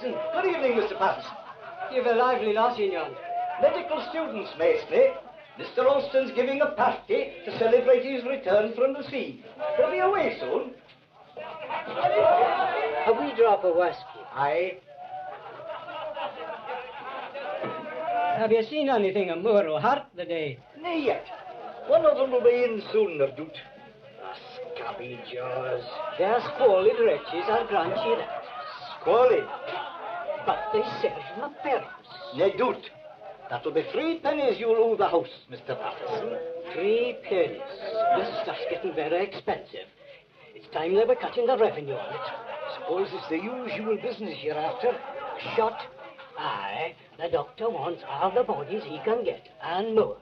Patterson. Good evening, Mr. Patterson. You've a lively lot in yon. Medical students, mostly. Mr. Alston's giving a party to celebrate his return from the sea. He'll be away soon. A wee drop of whiskey. Aye. Have you seen anything of Moore or Hart today? Nay yet. One of them will be in soon, no doubt. Scabby jaws. They're squalid wretches, I'll grant you that. Squalid. But they serve my purpose. Nay doubt. That'll be 3 pennies you'll owe the house, Mr. Patterson. 3 pennies. This stuff's getting very expensive. It's time they were cutting the revenue on it. Suppose it's the usual business you're after. A shot. Aye, the doctor wants all the bodies he can get, and more.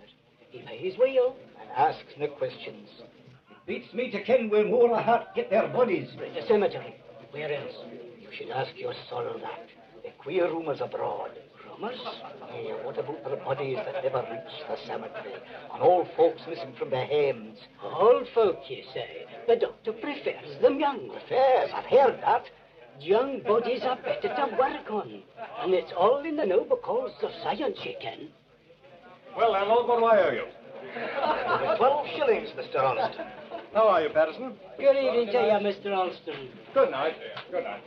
He pays well. And asks no questions. It beats me to ken where Moore or Hart get their bodies. The cemetery. Where else? You should ask your son that. The queer rumours abroad. Rumours? Hey, what about the bodies that never reach the cemetery? And old folks missing from their homes. Old folk, you say? The doctor prefers them young. Prefers? I've heard that. Young bodies are better to work on. And it's all in the know because of science, you can. Well, landlord, what do I owe you? 12 shillings, Mr. Alston. How are you, Patterson? Good evening to you, Mr. Alston. Good night. Good night.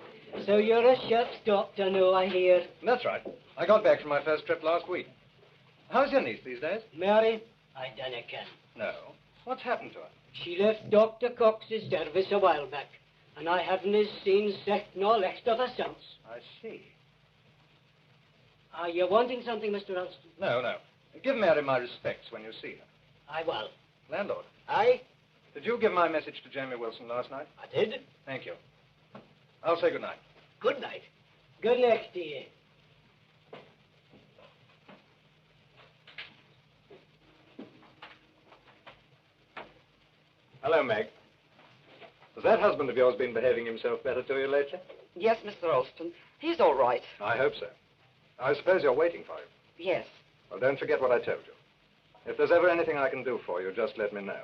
So you're a ship's doctor now, I hear. That's right. I got back from my first trip last week. How's your niece these days? Mary? I dunno ken. No. What's happened to her? She left Dr. Cox's service a while back, and I haven't seen sight nor left of her since. I see. Are you wanting something, Mr. Alston? No, no. Give Mary my respects when you see her. I will. Landlord, Aye? did you give my message to Jamie Wilson last night? I did. Thank you. I'll say good night. Good night. Good night to you. Hello, Meg. Has that husband of yours been behaving himself better to you lately? Yes, Mr. Alston. He's all right. I hope so. I suppose you're waiting for him. Yes. Well, don't forget what I told you. If there's ever anything I can do for you, just let me know.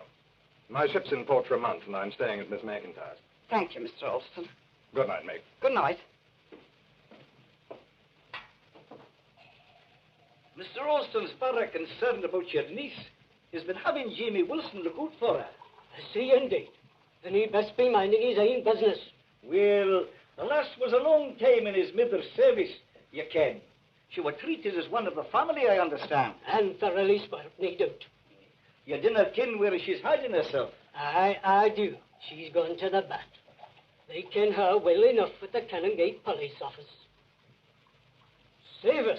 My ship's in port for a month, and I'm staying at Miss McIntyre's. Thank you, Mr. Alston. Good night, Meg. Good night. Mr. Alston's very concerned about your niece. He's been having Jamie Wilson look out for her. I see indeed. Then he'd best be minding his own business. Well, the lass was a long time in his mother's service, you ken. She was treated as one of the family, I understand. And thoroughly spoilt, no doubt. You dinna ken where she's hiding herself. I do. She's gone to the bat. They ken her well enough at the Canongate police office. Save us.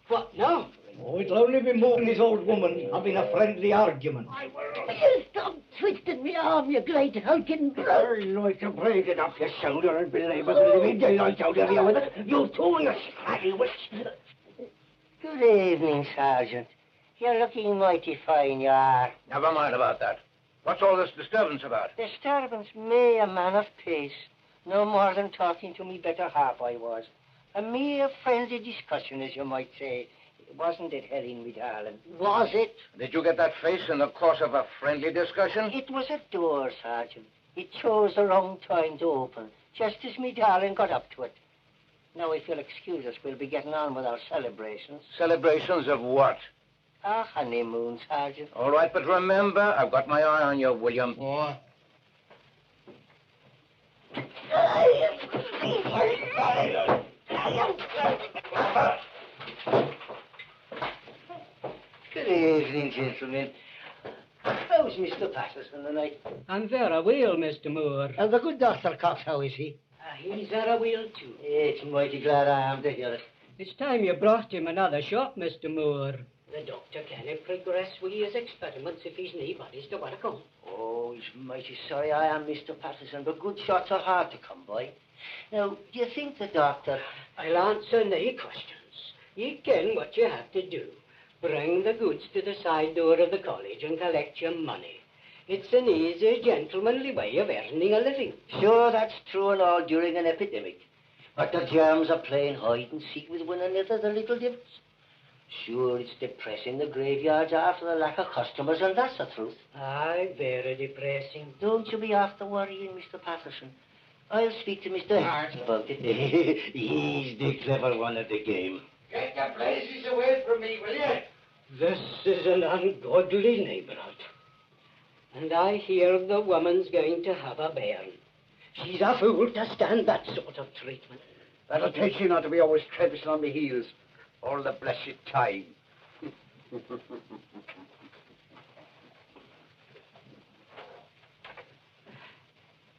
What now? Oh, it'll only be more than his old woman having a friendly argument. Will you stop twisting me arm, you great hulking blood? Like to break it off your shoulder and belabor the living daylight out of you with it. You too, you scratty witch. Good evening, Sergeant. You're looking mighty fine, you are. Never mind about that. What's all this disturbance about? Disturbance, me, a man of peace. No more than talking to me better half I was. A mere friendly discussion, as you might say. Wasn't it, Helen, me darling? Was it? Did you get that face in the course of a friendly discussion? It was a door, Sergeant. It chose the wrong time to open, just as me darling got up to it. Now, if you'll excuse us, we'll be getting on with our celebrations. Celebrations of what? Our honeymoon, Sergeant. All right, but remember, I've got my eye on you, William. Yeah. Good evening, gentlemen. How's Mr. Patterson tonight? I'm very well, Mr. Moore. And the good Dr. Cox, how is he? He's very well, too. It's mighty glad I am to hear it. It's time you brought him another shot, Mr. Moore. The doctor can't progress with his experiments if he's no bodies to work on. Oh, he's mighty sorry I am, Mr. Patterson, but good shots are hard to come by. Now, do you think the doctor... I'll answer no questions. You ken what you have to do. Bring the goods to the side door of the college and collect your money. It's an easy, gentlemanly way of earning a living. Sure, that's true and all during an epidemic. But the germs are playing hide and seek with one another, the little difference. Sure, it's depressing the graveyards after the lack of customers, and that's the truth. Aye, very depressing. Don't you be after worrying, Mr. Patterson. I'll speak to Mr. Hart about it. He's the clever one at the game. Get the places away from me, will you? This is an ungodly neighborhood. And I hear the woman's going to have a bairn. She's a fool to stand that sort of treatment. That'll teach you not to be always traipsing on the heels all the blessed time.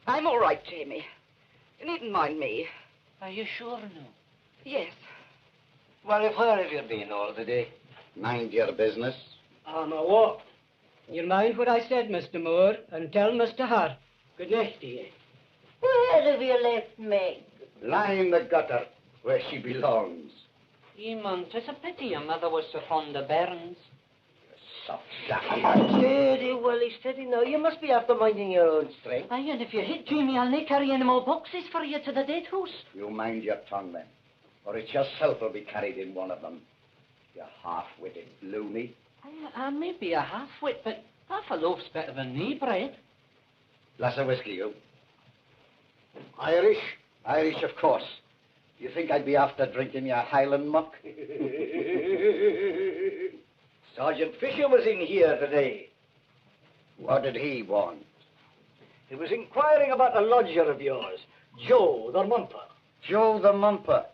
I'm all right, Jamie. You needn't mind me. Are you sure now? Yes. Well, where have you been all the day? Mind your business. On a walk. You mind what I said, Mr. Moore, and tell Mr. Hart. Good night to you. Where have you left Meg? Lying in the gutter where she belongs. Eamon, 'tis a pity your mother was so fond of bairns. Soft shot. Steady, Willie, steady now. You must be after minding your own strength. Aye, and if you hit Jamie, I'll not carry any more boxes for you to the dead house. You mind your tongue then, or it's yourself will be carried in one of them. You half-witted loony. I may be a half-wit, but half a loaf's better than knee bread. Glass of whiskey, you. Irish? Irish, of course. You think I'd be after drinking your Highland muck? Sergeant Fisher was in here today. What did he want? He was inquiring about a lodger of yours, Joe the Mumper. Joe the Mumper.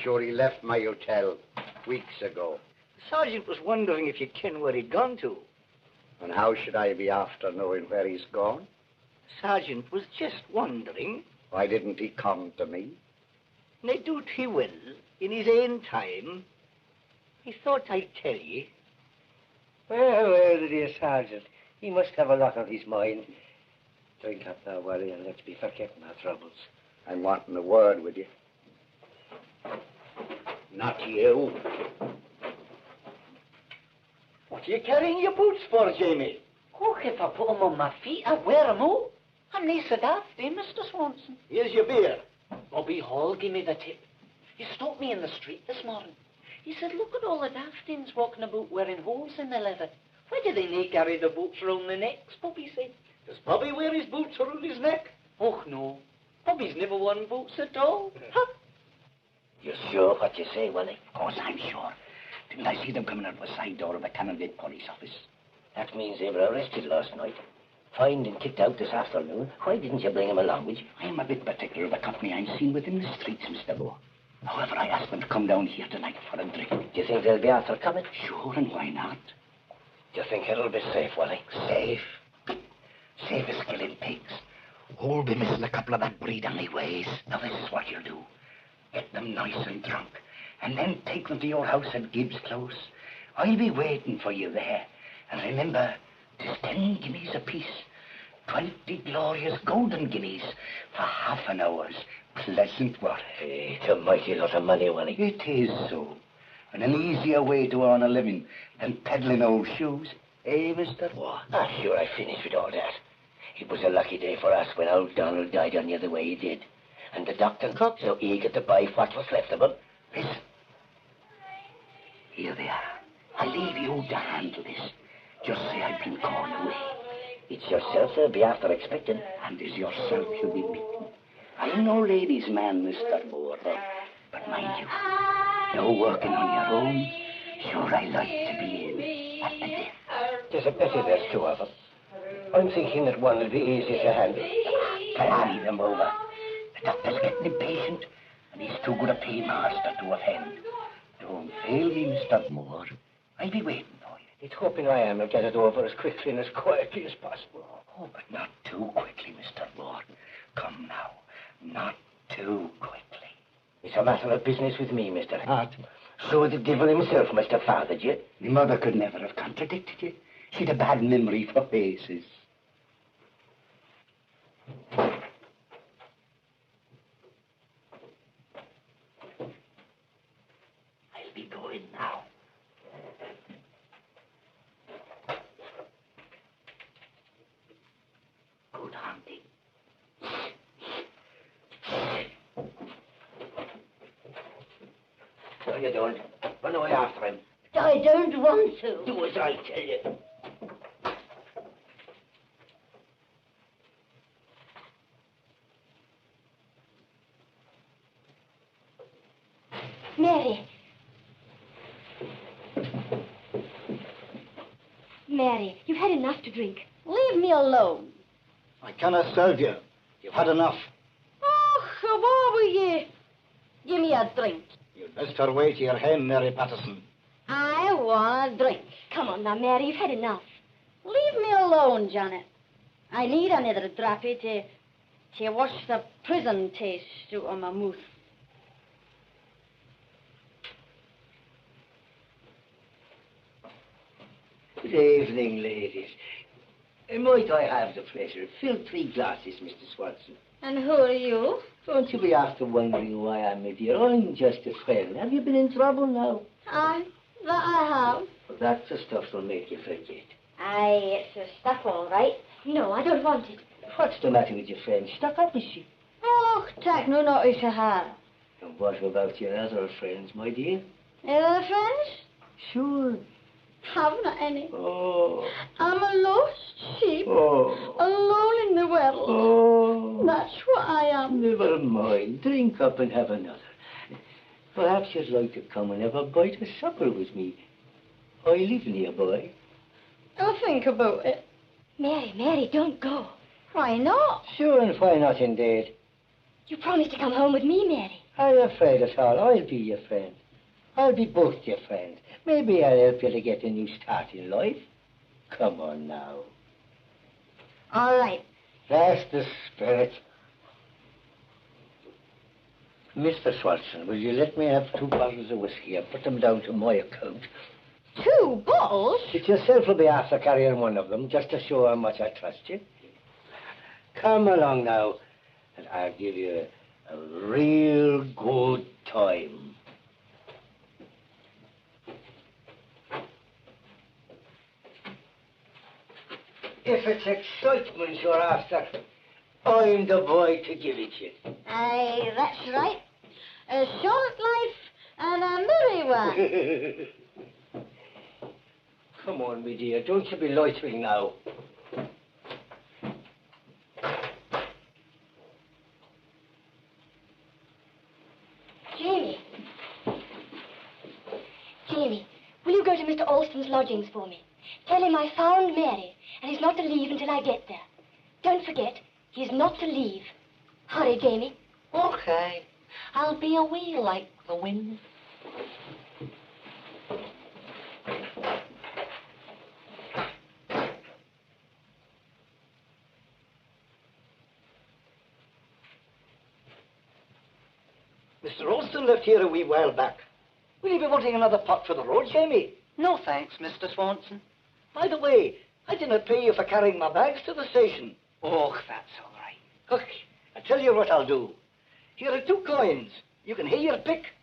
Sure, he left my hotel weeks ago. The sergeant was wondering if you ken where he'd gone to. And how should I be after knowing where he's gone? The sergeant was just wondering. Why didn't he come to me? Nae doubt he will, in his own time. He thought I'd tell ye. Well, dear Sergeant, he must have a lot on his mind. Drink up now, Willie, and let's be forgetting our troubles. I'm wanting a word with you. Not you. What are you carrying your boots for, Jamie? Oh, if I put 'em on my feet, I'd wear 'em all. I'm nae so daft, Mr. Swanson? Here's your beer. Bobby Hall gave me the tip. He stopped me in the street this morning. He said, look at all the daftins walking about wearing holes in the leather. Why do they nae carry the boots round their necks, Bobby said. Does Bobby wear his boots around his neck? Oh, no. Bobby's never worn boots at all. Huh? You're sure what you say, Willie? Of course, I'm sure. Didn't I see them coming out of the side door of the Canongate police office? That means they were arrested last night. Fined and kicked out this afternoon. Why didn't you bring him along with you? I'm a bit particular of the company I'm seen with in the streets, Mr. Moore. However, I asked them to come down here tonight for a drink. Do you think they'll be after coming? Sure, and why not? Do you think it'll be safe, Willie? Safe? Safe as killing pigs. All be missing a couple of that breed anyways. Now, this is what you'll do. Get them nice and drunk, and then take them to your house at Gibbs Close. I'll be waiting for you there. And remember, 'tis 10 guineas apiece. 20 glorious golden guineas for half an hour's pleasant work. Hey, it's a mighty lot of money, Willie. It is so. And an easier way to earn a living than peddling old shoes. Eh, Mr. Oh, sure, I finished with all that. It was a lucky day for us when old Donald died on you the way he did. And the doctor cook so eager to buy what was left of him. Listen. Here they are. I leave you to handle this. Just say I've been called away. It's yourself they'll be after expecting. And is yourself you'll be beaten. I'm no ladies' man, Mr. Moore. But mind you, no working on your own. Sure, I like to be in at the death. There's a pity there's two of them. I'm thinking that one will be easier to handle. Carry them over. The doctor's getting impatient, and he's too good a paymaster to offend. Don't fail me, Mr. Moore. I'll be waiting for you. It's hoping I am. I'll get it over as quickly and as quietly as possible. Oh, but not too quickly, Mr. Moore. Come now. Not too quickly. It's a matter of business with me, Mr. Hart. So the devil himself must have fathered you. Your mother could never have contradicted you. She'd a bad memory for faces. I'll be going now. Good hunting. No, you don't. Run away after him. I don't want to. Do as I tell you. Mary, you've had enough to drink. Leave me alone. I cannot serve you. You've had enough. Oh, come over ye. Give me a drink. You'd best hurry to your hen, Mary Patterson. I want a drink. Come on now, Mary, you've had enough. Leave me alone, Janet. I need another drappy to wash the prison taste out of my mouth. Good evening, ladies. Might I have the pleasure? Fill 3 glasses, Mr. Swanson. And who are you? Don't you be after wondering why I'm with you. I'm just a friend. Have you been in trouble now? Aye, that I have. Well, that's the stuff that'll make you forget. Aye, it's the stuff, all right. No, I don't want it. What's the matter with your friend? Stuck up, is she? Oh, take no notice of her. And what about your other friends, my dear? Other friends? Sure. Haven't any. Oh. I'm a lost sheep. Oh. Alone in the world. Oh. That's what I am. Never mind. Drink up and have another. Perhaps you'd like to come and have a bite of supper with me. I live nearby. I'll think about it. Mary, don't go. Why not? Sure, and why not indeed? You promised to come home with me, Mary. Are you afraid at all? I'll be your friend. I'll be both your friends. Maybe I'll help you to get a new start in life. Come on now. All right. That's the spirit. Mr. Swanson, will you let me have 2 bottles of whiskey and put them down to my account? 2 bottles? It yourself will be after carrying one of them, just to show how much I trust you. Come along now, and I'll give you a real good time. If it's excitement you're after, I'm the boy to give it you. Aye, that's right. A short life and a merry one. Come on, me dear, don't you be loitering now. Jamie, will you go to Mr. Alston's lodgings for me? Tell him I found Mary, and he's not to leave until I get there. Don't forget, he's not to leave. Hurry, Jamie. Okay. I'll be away like the wind. Mr. Alston left here a wee while back. Will you be wanting another pot for the road, Jamie? No thanks, Mr. Swanson. By the way, I didn't pay you for carrying my bags to the station. Oh, that's all right. Look, I tell you what I'll do. Here are 2 coins. You can hear your pick.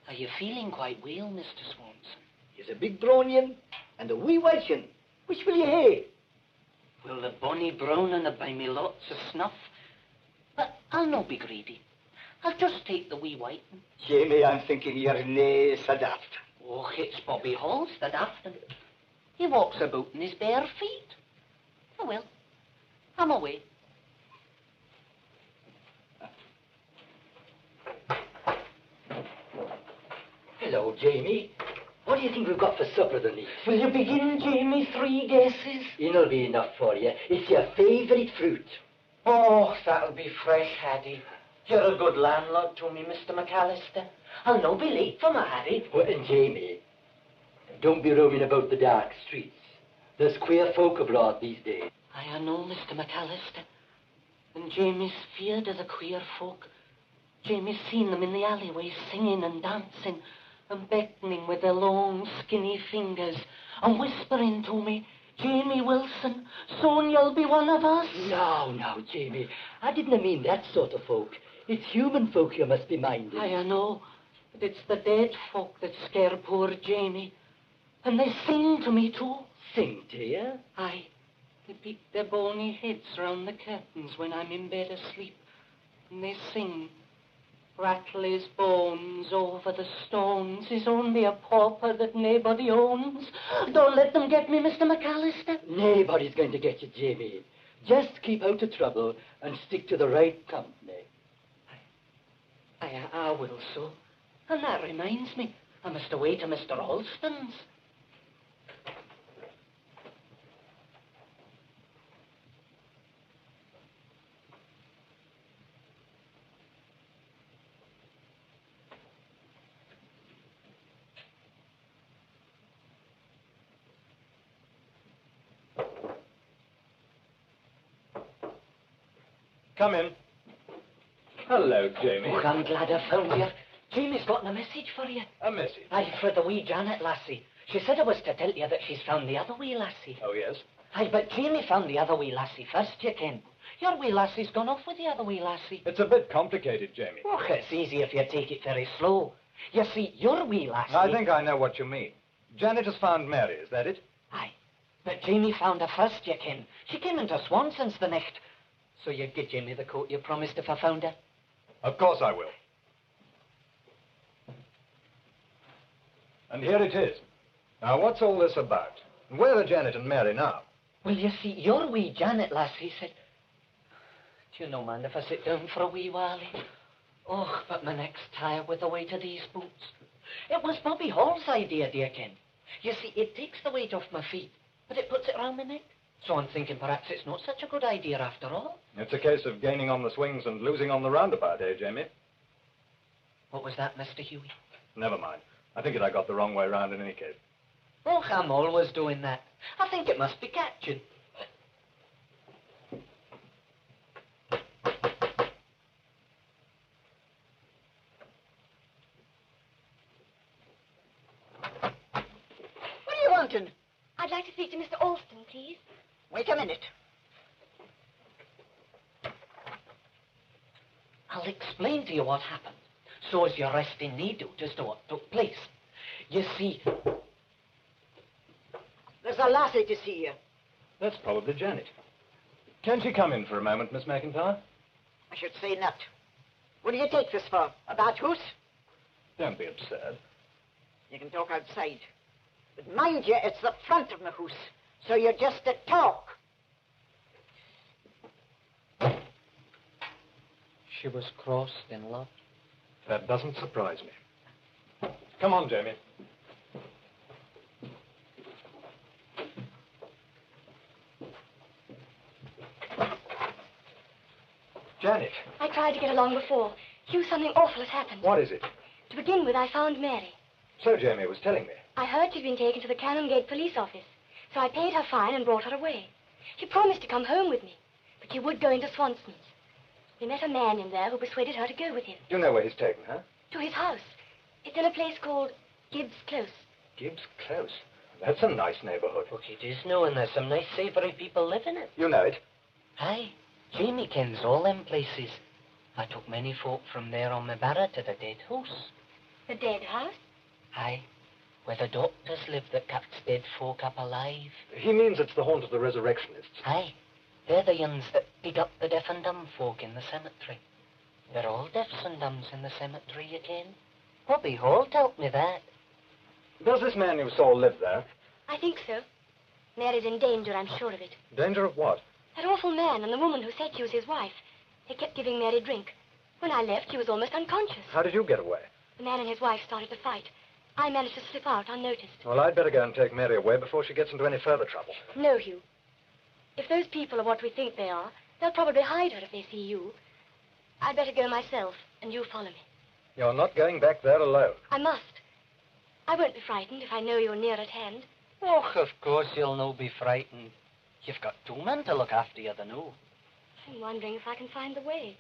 Are you feeling quite well, Mr. Swanson? Here's a big brown yin and a wee white yin. Which will you hae? Well, the bonny brown and buy me lots of snuff. But I'll not be greedy. I'll just take the wee white one. Jamie, I'm thinking you're nae so daft. Oh, it's Bobby Hall's the daft one. He walks about in his bare feet. Oh, well, I'm away. Hello, Jamie. What do you think we've got for supper tonight? Will you begin, Jamie? 3 guesses? It'll be enough for you. It's your favourite fruit. Oh, that'll be fresh, Hattie. You're a good landlord to me, Mr. McAllister. I'll no be late for my Hattie. Well, and Jamie, don't be roaming about the dark streets. There's queer folk abroad these days. I know, Mr. McAllister. And Jamie's feared of the queer folk. Jamie's seen them in the alleyways singing and dancing and beckoning with their long, skinny fingers and whispering to me, Jamie Wilson, soon you'll be one of us. No, Jamie. I didn't mean that sort of folk. It's human folk you must be minding. I know, but it's the dead folk that scare poor Jamie. And they sing to me, too. Sing to you? Aye. They peek their bony heads round the curtains when I'm in bed asleep. And they sing, rattle his bones over the stones. He's only a pauper that nobody owns. Don't let them get me, Mr. McAllister. Nobody's going to get you, Jamie. Just keep out of trouble and stick to the right company. I will so. And that reminds me, I must away to Mr. Alston's. Come in. Hello, Jamie. Oh, I'm glad I found you. Jamie's got a message for you. A message? Aye, for the wee Janet lassie. She said I was to tell you that she's found the other wee lassie. Oh, yes? Aye, but Jamie found the other wee lassie first, you ken. Your wee lassie's gone off with the other wee lassie. It's a bit complicated, Jamie. Oh, it's easy if you take it very slow. You see, your wee lassie... I think I know what you mean. Janet has found Mary, is that it? Aye, but Jamie found her first, you ken. She came into Swanson's the night. So you'd give Jamie the coat you promised if I found her? Of course I will. And here it is. Now, what's all this about? And where are Janet and Mary now? Well, you see, your wee Janet lassie said... Do you know, man, if I sit down for a wee while... Oh, but my neck's tired with the weight of these boots. It was Bobby Hall's idea, dear Ken. You see, it takes the weight off my feet, but it puts it around my neck. So I'm thinking perhaps it's not such a good idea after all. It's a case of gaining on the swings and losing on the roundabout, eh, Jamie? What was that, Mr. Huey? Never mind. I think I got the wrong way round in any case. Oh, I'm always doing that. I think it must be catching. What are you wanting? I'd like to speak to Mr. Alston, please. Wait a minute. I'll explain to you what happened, so as your resting knee do as to what took place. You see... There's a lassie to see you. That's probably Janet. Can she come in for a moment, Miss McIntyre? I should say not. What do you take this for? A bad hoose? Don't be absurd. You can talk outside. But mind you, it's the front of the hoose, so you're just to talk. She was crossed in love. That doesn't surprise me. Come on, Jamie. Janet. I tried to get along before. Hugh, something awful has happened. What is it? To begin with, I found Mary. So Jamie was telling me. I heard she'd been taken to the Canongate police office, so I paid her fine and brought her away. She promised to come home with me, but she would go into Swanson's. We met a man in there who persuaded her to go with him. You know where he's taken her? To his house. It's in a place called Gibbs Close. Gibbs Close. That's a nice neighborhood. Look, it is no, and there's some nice savoury people live in it. You know it? Aye, Jamie kens all them places. I took many folk from there on my barra to the dead house. The dead house? Aye, where the doctors live that kept dead folk up alive. He means it's the haunt of the resurrectionists. Aye, they're the uns that dig up the deaf and dumb folk in the cemetery. They're all deafs and dumbs in the cemetery, you ken. Bobby Hall told me that. Does this man you saw live there? I think so. Mary's in danger, I'm sure of it. Danger of what? That awful man and the woman who said she was his wife. They kept giving Mary drink. When I left, she was almost unconscious. How did you get away? The man and his wife started to fight. I managed to slip out unnoticed. Well, I'd better go and take Mary away before she gets into any further trouble. No, Hugh. If those people are what we think they are, they'll probably hide her if they see you. I'd better go myself, and you follow me. You're not going back there alone. I must. I won't be frightened if I know you're near at hand. Oh, of course you'll no be frightened. You've got two men to look after you, the know. I'm wondering if I can find the way.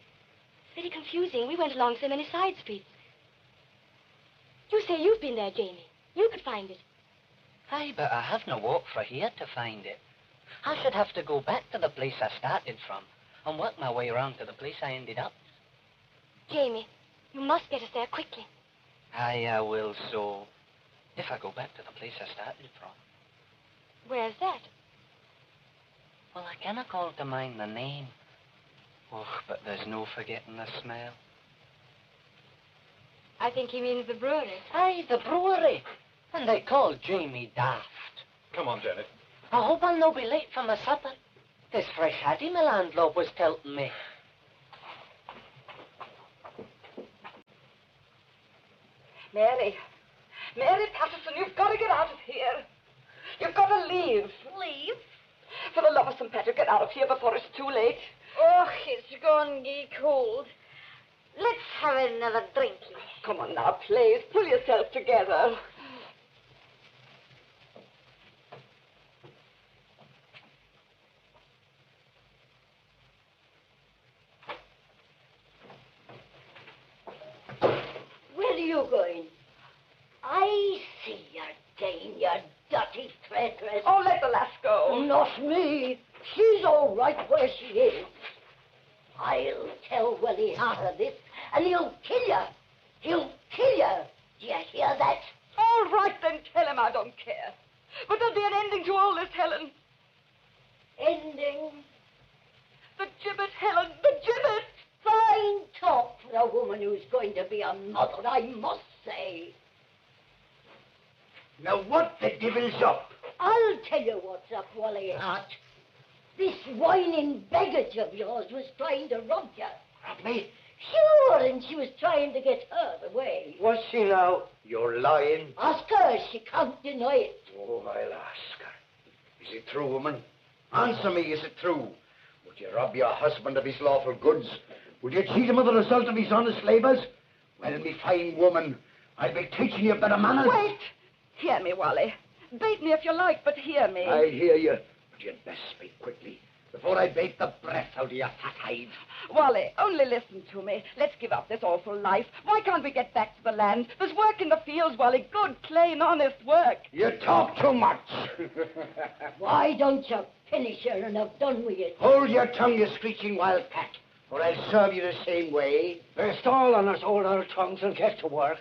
It's very confusing. We went along so many side streets. You say you've been there, Jamie. You could find it. Aye, but I have no walk fra here to find it. I should have to go back to the place I started from and work my way around to the place I ended up. Jamie, you must get us there quickly. Aye, I will, so... If I go back to the place I started from. Where's that? Well, I cannot call to mind the name. Oh, but there's no forgetting the smell. I think he means the brewery. Aye, the brewery. And they call Jamie daft. Come on, Janet. I hope I'll no be late for my supper. There's fresh haddy my landlord was telling me. Mary. Mary Patterson, you've got to get out of here. You've got to leave. Leave? For the love of St. Patrick, get out of here before it's too late. Oh, it's gone gee cold. Let's have another drink. Come on now, please. Pull yourself together. you going? I see you, Jane, you dirty traitress. Oh, let the lass go. Not me. She's all right where she is. I'll tell Willie Hart of this, and he'll kill you. He'll kill you. Do you hear that? All right, then tell him I don't care. But there'll be an ending to all this, Helen. Ending? The gibbet, Helen, the gibbet! Fine talk for a woman who's going to be a mother, I must say. Now, what the devil's up? I'll tell you what's up, Wally Hart. This whining baggage of yours was trying to rob you. Rob me? Sure, and she was trying to get her away. What's she now? You're lying. Ask her, she can't deny it. Oh, I'll ask her. Is it true, woman? Answer me, is it true? Would you rob your husband of his lawful goods? Would you cheat him of the result of his honest labours? Well, me fine woman, I'll be teaching you better manners. Wait! Hear me, Wally. Bait me if you like, but hear me. I'll hear you, but you'd best speak quickly, before I bait the breath out of your fat hide. Wally, only listen to me. Let's give up this awful life. Why can't we get back to the land? There's work in the fields, Wally. Good, plain, honest work. You talk too much. Why don't you finish her and have done with it? Hold your tongue, you screeching wild cat, or I'll serve you the same way. Best all on us hold our tongues and get to work.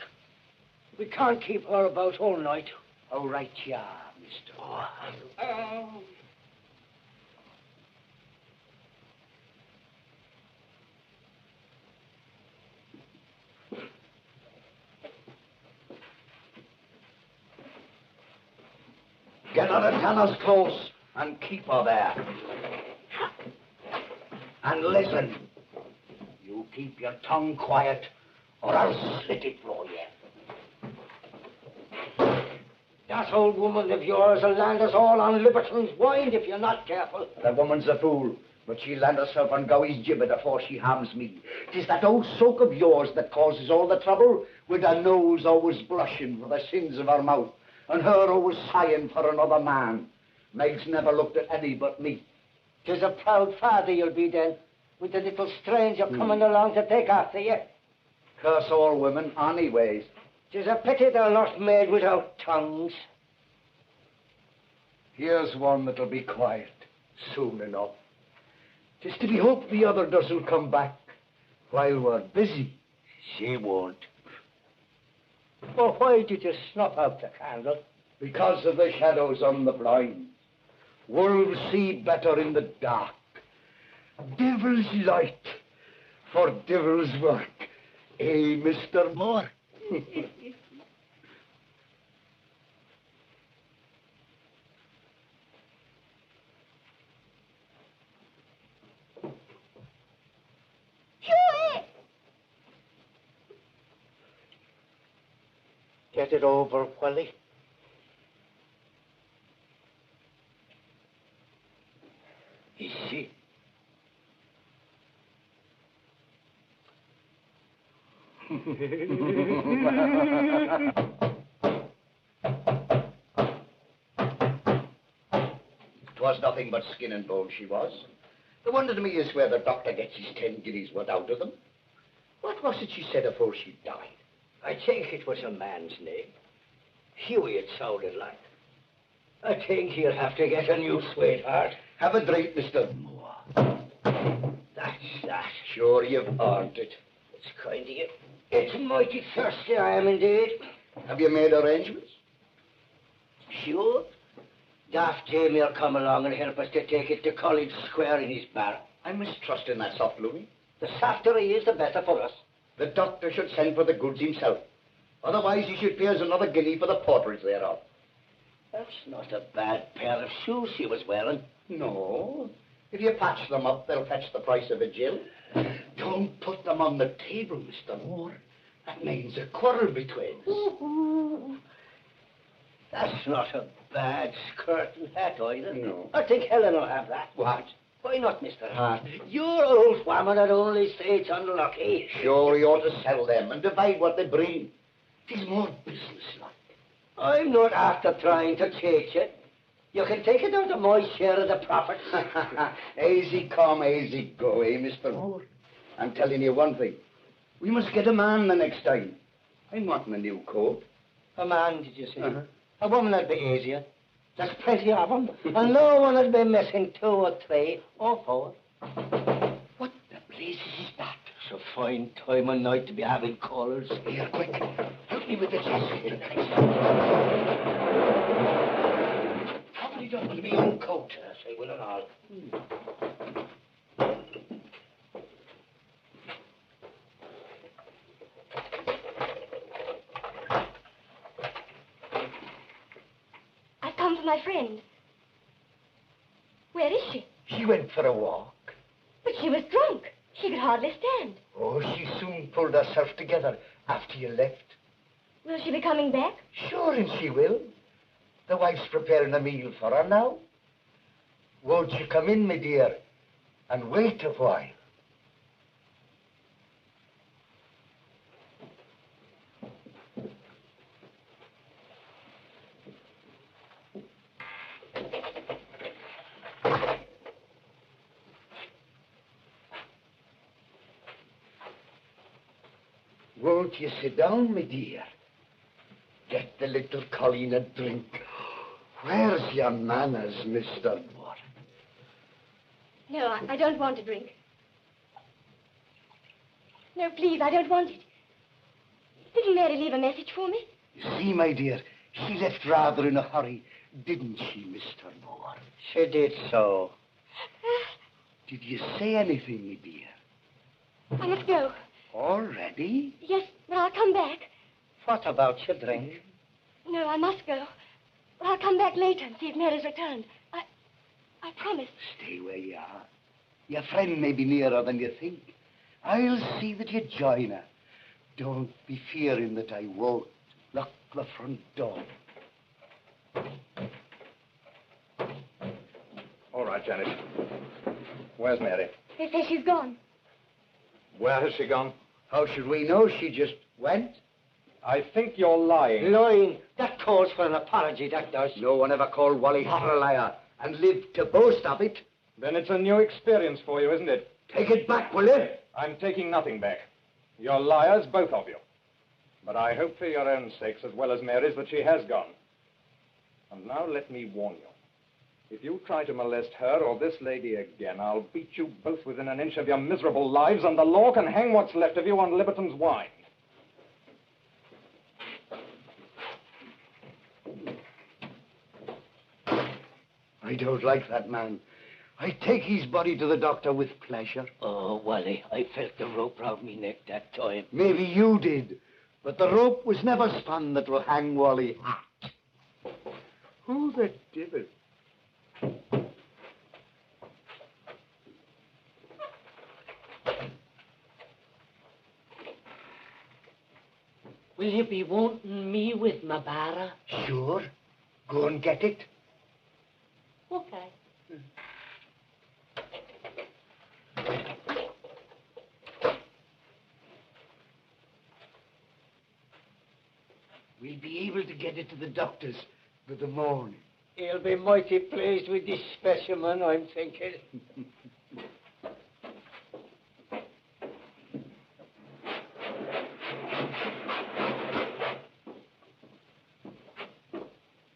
We can't keep her about all night. All right, you are, mister. Get her to Tanner's close and keep her there. And listen, you keep your tongue quiet, or I'll slit it for you. That old woman of yours will land us all on Liberton's Wind if you're not careful. The woman's a fool, but she'll land herself on Gowie's gibbet afore she harms me. 'Tis that old soak of yours that causes all the trouble, with her nose always blushing for the sins of her mouth, and her always sighing for another man. Meg's never looked at any but me. 'Tis a proud father you'll be then, with the little stranger coming along to take after you. Curse all women, anyways. 'Tis a pity they're not made without tongues. Here's one that'll be quiet soon enough. 'Tis to be hoped the other doesn't come back while we're busy. She won't. Well, why did you snuff out the candle? Because of the shadows on the blind. Wolves see better in the dark. Devil's light for devil's work. Eh, Mr. Moore? Hughie! Get it over, Willie. Is she? Twas nothing but skin and bone she was. The wonder to me is where the doctor gets his 10 guineas worth out of them. What was it she said afore she died? I think it was a man's name. Hughie, it sounded like. I think he'll have to get a new sweetheart. Have a drink, Mr. Moore. That's that. Sure you've earned it. It's kind of you. It's mighty thirsty, I am indeed. Have you made arrangements? Sure. Daft Jamie will come along and help us to take it to College Square in his bar. I mistrust in that soft loony. The softer he is, the better for us. The doctor should send for the goods himself. Otherwise, he should pay us another guinea for the porterage thereof. That's not a bad pair of shoes she was wearing. No. If you patch them up, they'll fetch the price of a gill. Don't put them on the table, Mr. Moore. That means a quarrel between us. That's not a bad skirt and hat either. No. I think Helen will have that. What? Why not, Mr. Hart? Your old woman would only say it's unlucky. Sure, he ought to sell them and divide what they bring. It's more businesslike. I'm not after trying to cheat you. You can take it out of my share of the profit. Easy come, easy go, eh, Mr. Moore? I'm telling you one thing. We must get a man the next time. I'm wanting a new coat. A man, did you say? A woman would be easier. There's plenty of them. And no one would be missing 2 or 3 or 4. What the blazes is that? It's a fine time of night to be having callers. Here, quick. Help me with this. Probably done with my own coat. Yes, I will and all. I've come for my friend. Where is she? She went for a walk. But she was drunk. She could hardly stand. Oh, she soon pulled herself together after you left. Will she be coming back? Sure, and she will. The wife's preparing a meal for her now. Won't you come in, my dear, and wait a while? Won't you sit down, my dear? Get the little colleen a drink. Where's your manners, Mr. Moore? No, I don't want a drink. No, please, I don't want it. Didn't Mary leave a message for me? You see, my dear, she left rather in a hurry, didn't she, Mr. Moore? She did so. Did you say anything, my dear? I must go. Already? Yes, but I'll come back. What about your drink? No, I must go. But I'll come back later and see if Mary's returned. I promise. Stay where you are. Your friend may be nearer than you think. I'll see that you join her. Don't be fearing that I won't. Lock the front door. All right, Janet. Where's Mary? They say she's gone. Where has she gone? How should we know? She just went. I think you're lying. Lying. That calls for an apology, that does. No one ever called Wally Hart a liar and lived to boast of it. Then it's a new experience for you, isn't it? Take it back, will you? I'm taking nothing back. You're liars, both of you. But I hope for your own sakes as well as Mary's that she has gone. And now let me warn you. If you try to molest her or this lady again, I'll beat you both within an inch of your miserable lives, and the law can hang what's left of you on Liberton's wine. I don't like that man. I take his body to the doctor with pleasure. Oh, Wally, I felt the rope round me neck that time. Maybe you did, but the rope was never spun that will hang Wally Hart. Who the devil? Will you be wanting me with my barra? Sure. Go and get it. Okay. We'll be able to get it to the doctor's by the morning. He'll be mighty pleased with this specimen, I'm thinking.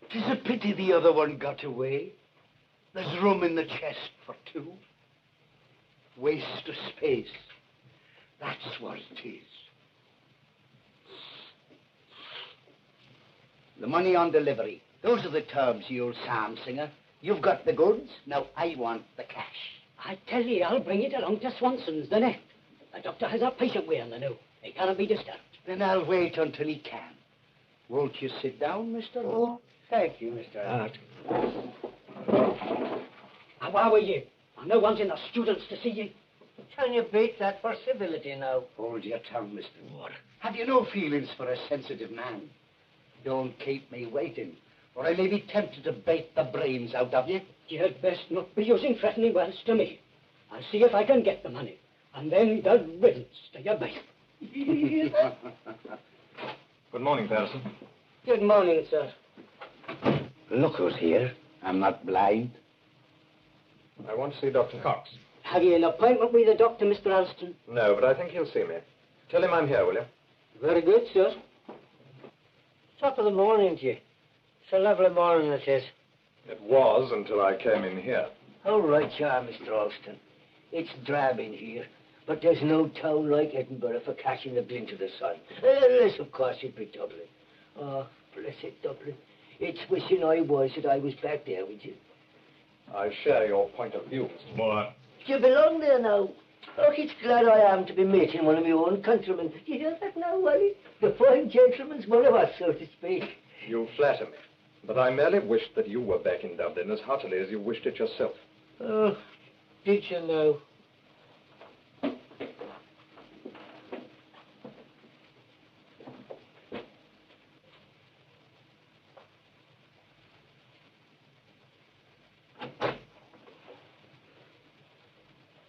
Tis a pity the other one got away. There's room in the chest for 2. Waste of space. That's what it is. The money on delivery. Those are the terms, you old psalm singer. You've got the goods. Now I want the cash. I tell you, I'll bring it along to Swanson's the net. The doctor has a patient with him, I know. He cannot be disturbed. Then I'll wait until he can. Won't you sit down, Mr. Moore? Thank you, Mr. Hart. Now, how are you? I'm not wanting the students to see you. Can you beat that for civility now? Hold your tongue, Mr. Moore. Have you no feelings for a sensitive man? Don't keep me waiting, or I may be tempted to bait the brains out of you. You'd best not be using threatening words to me. I'll see if I can get the money, and then good riddance to your both. Good morning, Patterson. Good morning, sir. Look who's here. I'm not blind. I want to see Dr. Cox. Have you an appointment with the doctor, Mr. Alston? No, but I think he'll see me. Tell him I'm here, will you? Very good, sir. Top of the morning to you. It's a lovely morning it is. It was until I came in here. All right, you are, Mr. Alston. It's drab in here, but there's no town like Edinburgh for catching the glint of the sun. Unless, of course, it be Dublin. Oh, blessed Dublin. It's wishing I was that I was back there with you. I share your point of view, Mr. Moore. You belong there now. Oh, it's glad I am to be mating one of my own countrymen. You hear that now, Wally? The fine gentleman's one of us, so to speak. You flatter me, but I merely wished that you were back in Dublin as heartily as you wished it yourself. Oh, did you know?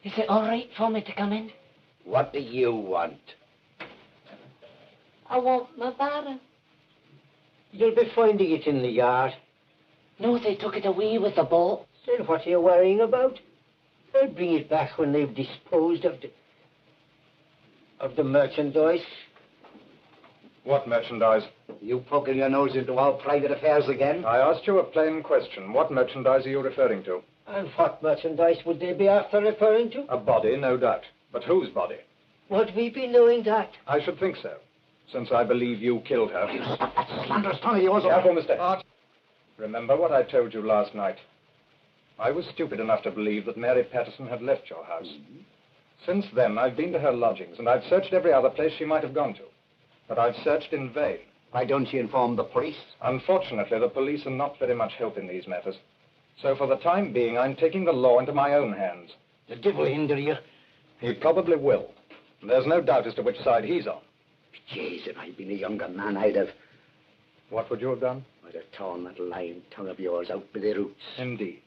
Is it all right for me to come in? What do you want? I want my barrow. You'll be finding it in the yard. No, they took it away with the boat. Then what are you worrying about? They'll bring it back when they've disposed of the merchandise. What merchandise? You poking your nose into our private affairs again? I asked you a plain question. What merchandise are you referring to? And what merchandise would they be after referring to? A body, no doubt. But whose body? Would we be knowing that? I should think so, since I believe you killed her. You stop that slanderous tongue of yours. Careful, Mr. Hart. Remember what I told you last night. I was stupid enough to believe that Mary Patterson had left your house. Since then, I've been to her lodgings, and I've searched every other place she might have gone to. But I've searched in vain. Why don't you inform the police? Unfortunately, the police are not very much help in these matters. So for the time being, I'm taking the law into my own hands. The devil hinder you. He probably will. There's no doubt as to which side he's on. Jeez, if I'd been a younger man, I'd have... What would you have done? I'd have torn that lying tongue of yours out by the roots. Indeed.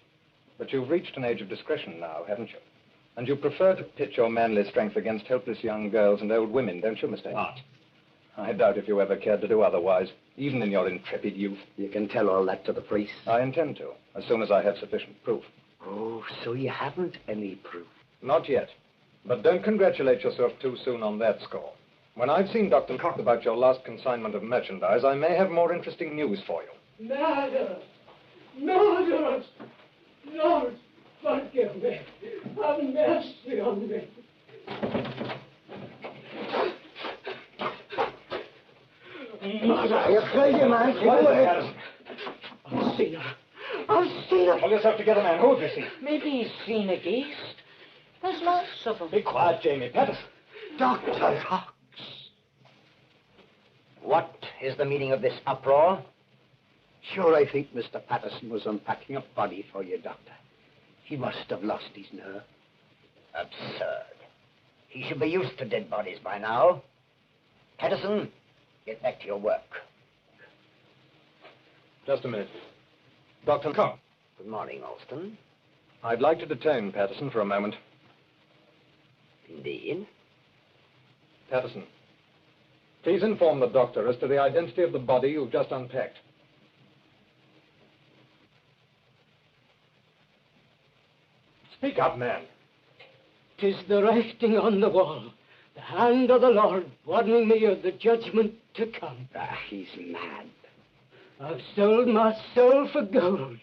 But you've reached an age of discretion now, haven't you? And you prefer to pit your manly strength against helpless young girls and old women, don't you, Mr. Hart? I doubt if you ever cared to do otherwise, even in your intrepid youth. You can tell all that to the police. I intend to, as soon as I have sufficient proof. Oh, so you haven't any proof? Not yet. But don't congratulate yourself too soon on that score. When I've seen Dr. Cox about your last consignment of merchandise, I may have more interesting news for you. Murder! Murderers! Lord, forgive me. Have mercy on me. Are you crazy, man? Keep away. I've seen her. I've seen her. Pull yourself together, man. Who's this? Maybe he's seen a ghost. There's lots of them. Be quiet, Jamie. Patterson. Dr. Cox. What is the meaning of this uproar? Sure, I think Mr. Patterson was unpacking a body for you, Doctor. He must have lost his nerve. Absurd. He should be used to dead bodies by now. Patterson, get back to your work. Just a minute. Dr. Cox. Good morning, Alston. I'd like to detain Patterson for a moment. Indeed. Patterson, please inform the doctor as to the identity of the body you've just unpacked. Speak up, man. 'Tis the writing on the wall, the hand of the Lord warning me of the judgment to come. Ah, he's mad. I've sold my soul for gold,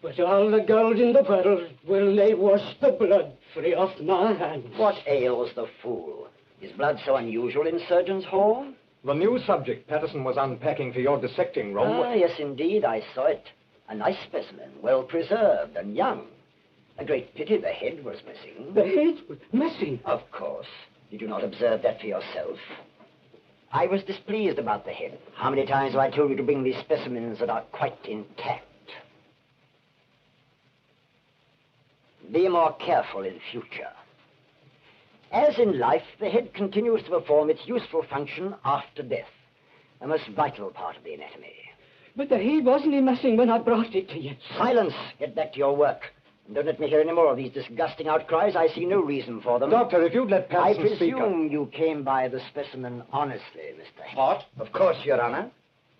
but all the gold in the world will nae wash the blood free off my hands. What ails the fool? Is blood so unusual in Surgeon's Hall? The new subject Patterson was unpacking for your dissecting room... Ah, yes, indeed, I saw it. A nice specimen, well preserved and young. A great pity the head was missing. The head was missing? Of course. Did you not observe that for yourself? I was displeased about the head. How many times have I told you to bring these specimens that are quite intact? Be more careful in future. As in life, the head continues to perform its useful function after death, a most vital part of the anatomy. But the head wasn't missing when I brought it to you. Silence! Get back to your work. And don't let me hear any more of these disgusting outcries. I see no reason for them. Doctor, if you'd let Patterson speak up... I presume you came by the specimen honestly, Mr. Hart? Of course, Your Honor.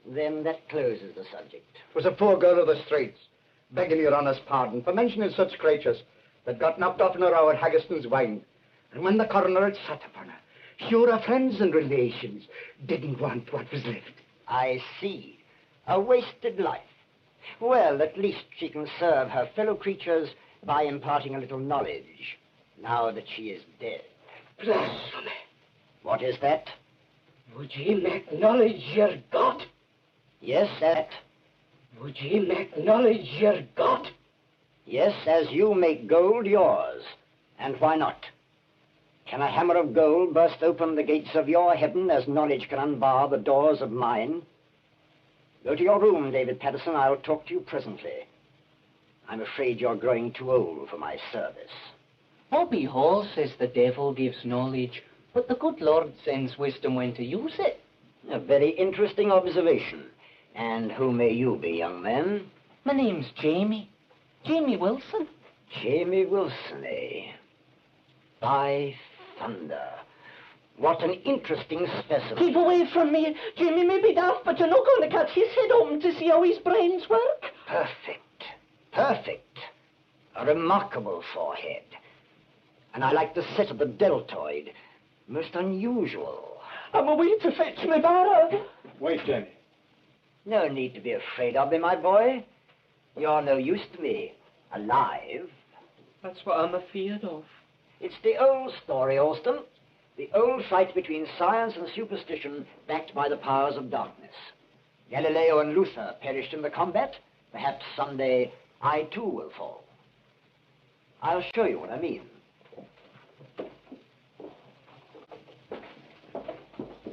Then that closes the subject. It was a poor girl of the streets, begging Your Honor's pardon for mentioning such creatures that got knocked off in her hour at Haggerston's wine. And when the coroner had sat upon her, sure her friends and relations didn't want what was left. I see. A wasted life. Well, at least she can serve her fellow creatures by imparting a little knowledge, now that she is dead. Blasphemy. What is that? Would ye acknowledge your God? Yes, that. Would ye acknowledge your God? Yes, as you make gold yours. And why not? Can a hammer of gold burst open the gates of your heaven as knowledge can unbar the doors of mine? Go to your room, David Patterson. I'll talk to you presently. I'm afraid you're growing too old for my service. Bobby Hall says the devil gives knowledge, but the good Lord sends wisdom when to use it. A very interesting observation. And who may you be, young man? My name's Jamie. Jamie Wilson. Jamie Wilson, eh? By thunder. What an interesting specimen. Keep away from me. Jamie may be daft, but you're not going to cut his head open to see how his brains work. Perfect. Perfect. A remarkable forehead. And I like the set of the deltoid. Most unusual. I'm away to fetch my barrow. Wait, Jamie. No need to be afraid of me, my boy. You're no use to me. Alive. That's what I'm afeard of. It's the old story, Alston. The old fight between science and superstition backed by the powers of darkness. Galileo and Luther perished in the combat. Perhaps someday I too will fall. I'll show you what I mean.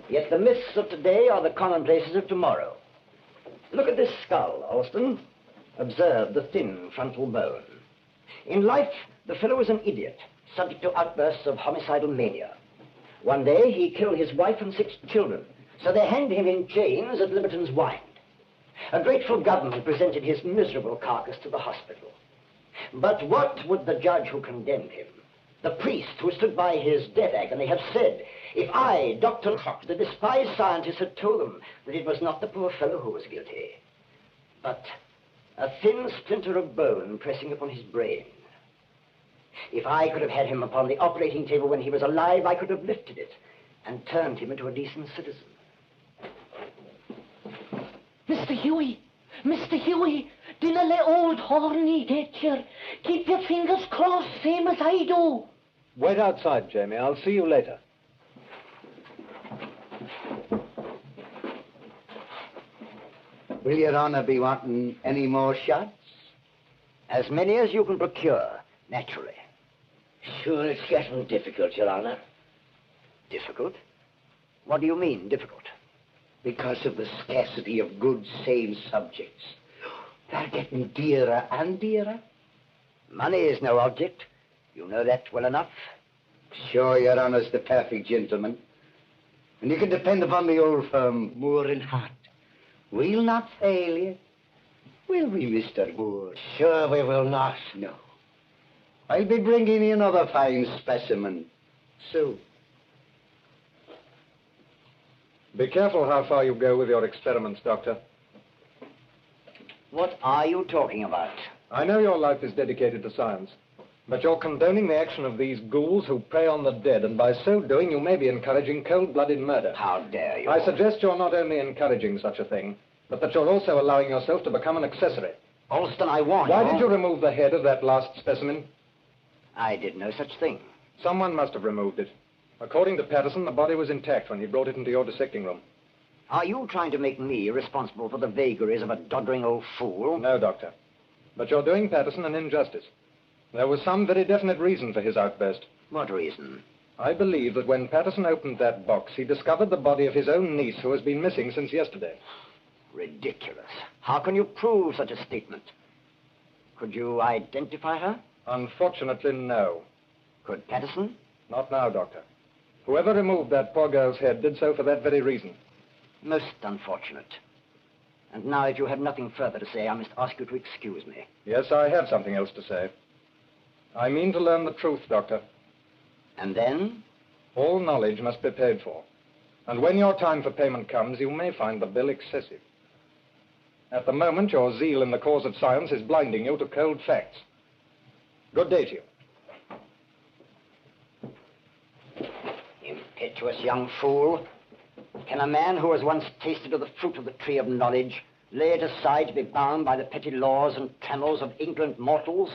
Yet the myths of today are the commonplaces of tomorrow. Look at this skull, Alston. Observe the thin frontal bone. In life, the fellow was an idiot, subject to outbursts of homicidal mania. One day, he killed his wife and 6 children, so they hanged him in chains at Liberton's Wynd. A grateful government presented his miserable carcass to the hospital. But what would the judge who condemned him, the priest who stood by his death agony, have said if I, Dr. Hart, the despised scientist, had told them that it was not the poor fellow who was guilty, but a thin splinter of bone pressing upon his brain? If I could have had him upon the operating table when he was alive, I could have lifted it and turned him into a decent citizen. Mr. Huey! Mr. Huey! Dinna let old Horny get you. Keep your fingers crossed, same as I do. Wait outside, Jamie. I'll see you later. Will your honor be wanting any more shots? As many as you can procure, naturally. Sure, it's getting difficult, your honor. Difficult? What do you mean, difficult? Because of the scarcity of good, sane subjects. They're getting dearer and dearer. Money is no object. You know that well enough. Sure, your honor's the perfect gentleman. And you can depend upon the old firm, Moore and Hart. We'll not fail you. Will we, Mr. Moore? Sure we will not. No. I'll be bringing you another fine specimen soon. Be careful how far you go with your experiments, Doctor. What are you talking about? I know your life is dedicated to science, but you're condoning the action of these ghouls who prey on the dead, and by so doing you may be encouraging cold-blooded murder. How dare you? I suggest you're not only encouraging such a thing, but that you're also allowing yourself to become an accessory. Alston, I warn you. Why did you remove the head of that last specimen? I did no such thing. Someone must have removed it. According to Patterson, the body was intact when he brought it into your dissecting room. Are you trying to make me responsible for the vagaries of a doddering old fool? No, Doctor. But you're doing Patterson an injustice. There was some very definite reason for his outburst. What reason? I believe that when Patterson opened that box, he discovered the body of his own niece, who has been missing since yesterday. Ridiculous. How can you prove such a statement? Could you identify her? Unfortunately, no. Could Patterson? Not now, Doctor. Whoever removed that poor girl's head did so for that very reason. Most unfortunate. And now, if you have nothing further to say, I must ask you to excuse me. Yes, I have something else to say. I mean to learn the truth, Doctor. And then? All knowledge must be paid for. And when your time for payment comes, you may find the bill excessive. At the moment, your zeal in the cause of science is blinding you to cold facts. Good day to you. Impetuous young fool. Can a man who has once tasted of the fruit of the tree of knowledge lay it aside to be bound by the petty laws and trammels of ignorant mortals?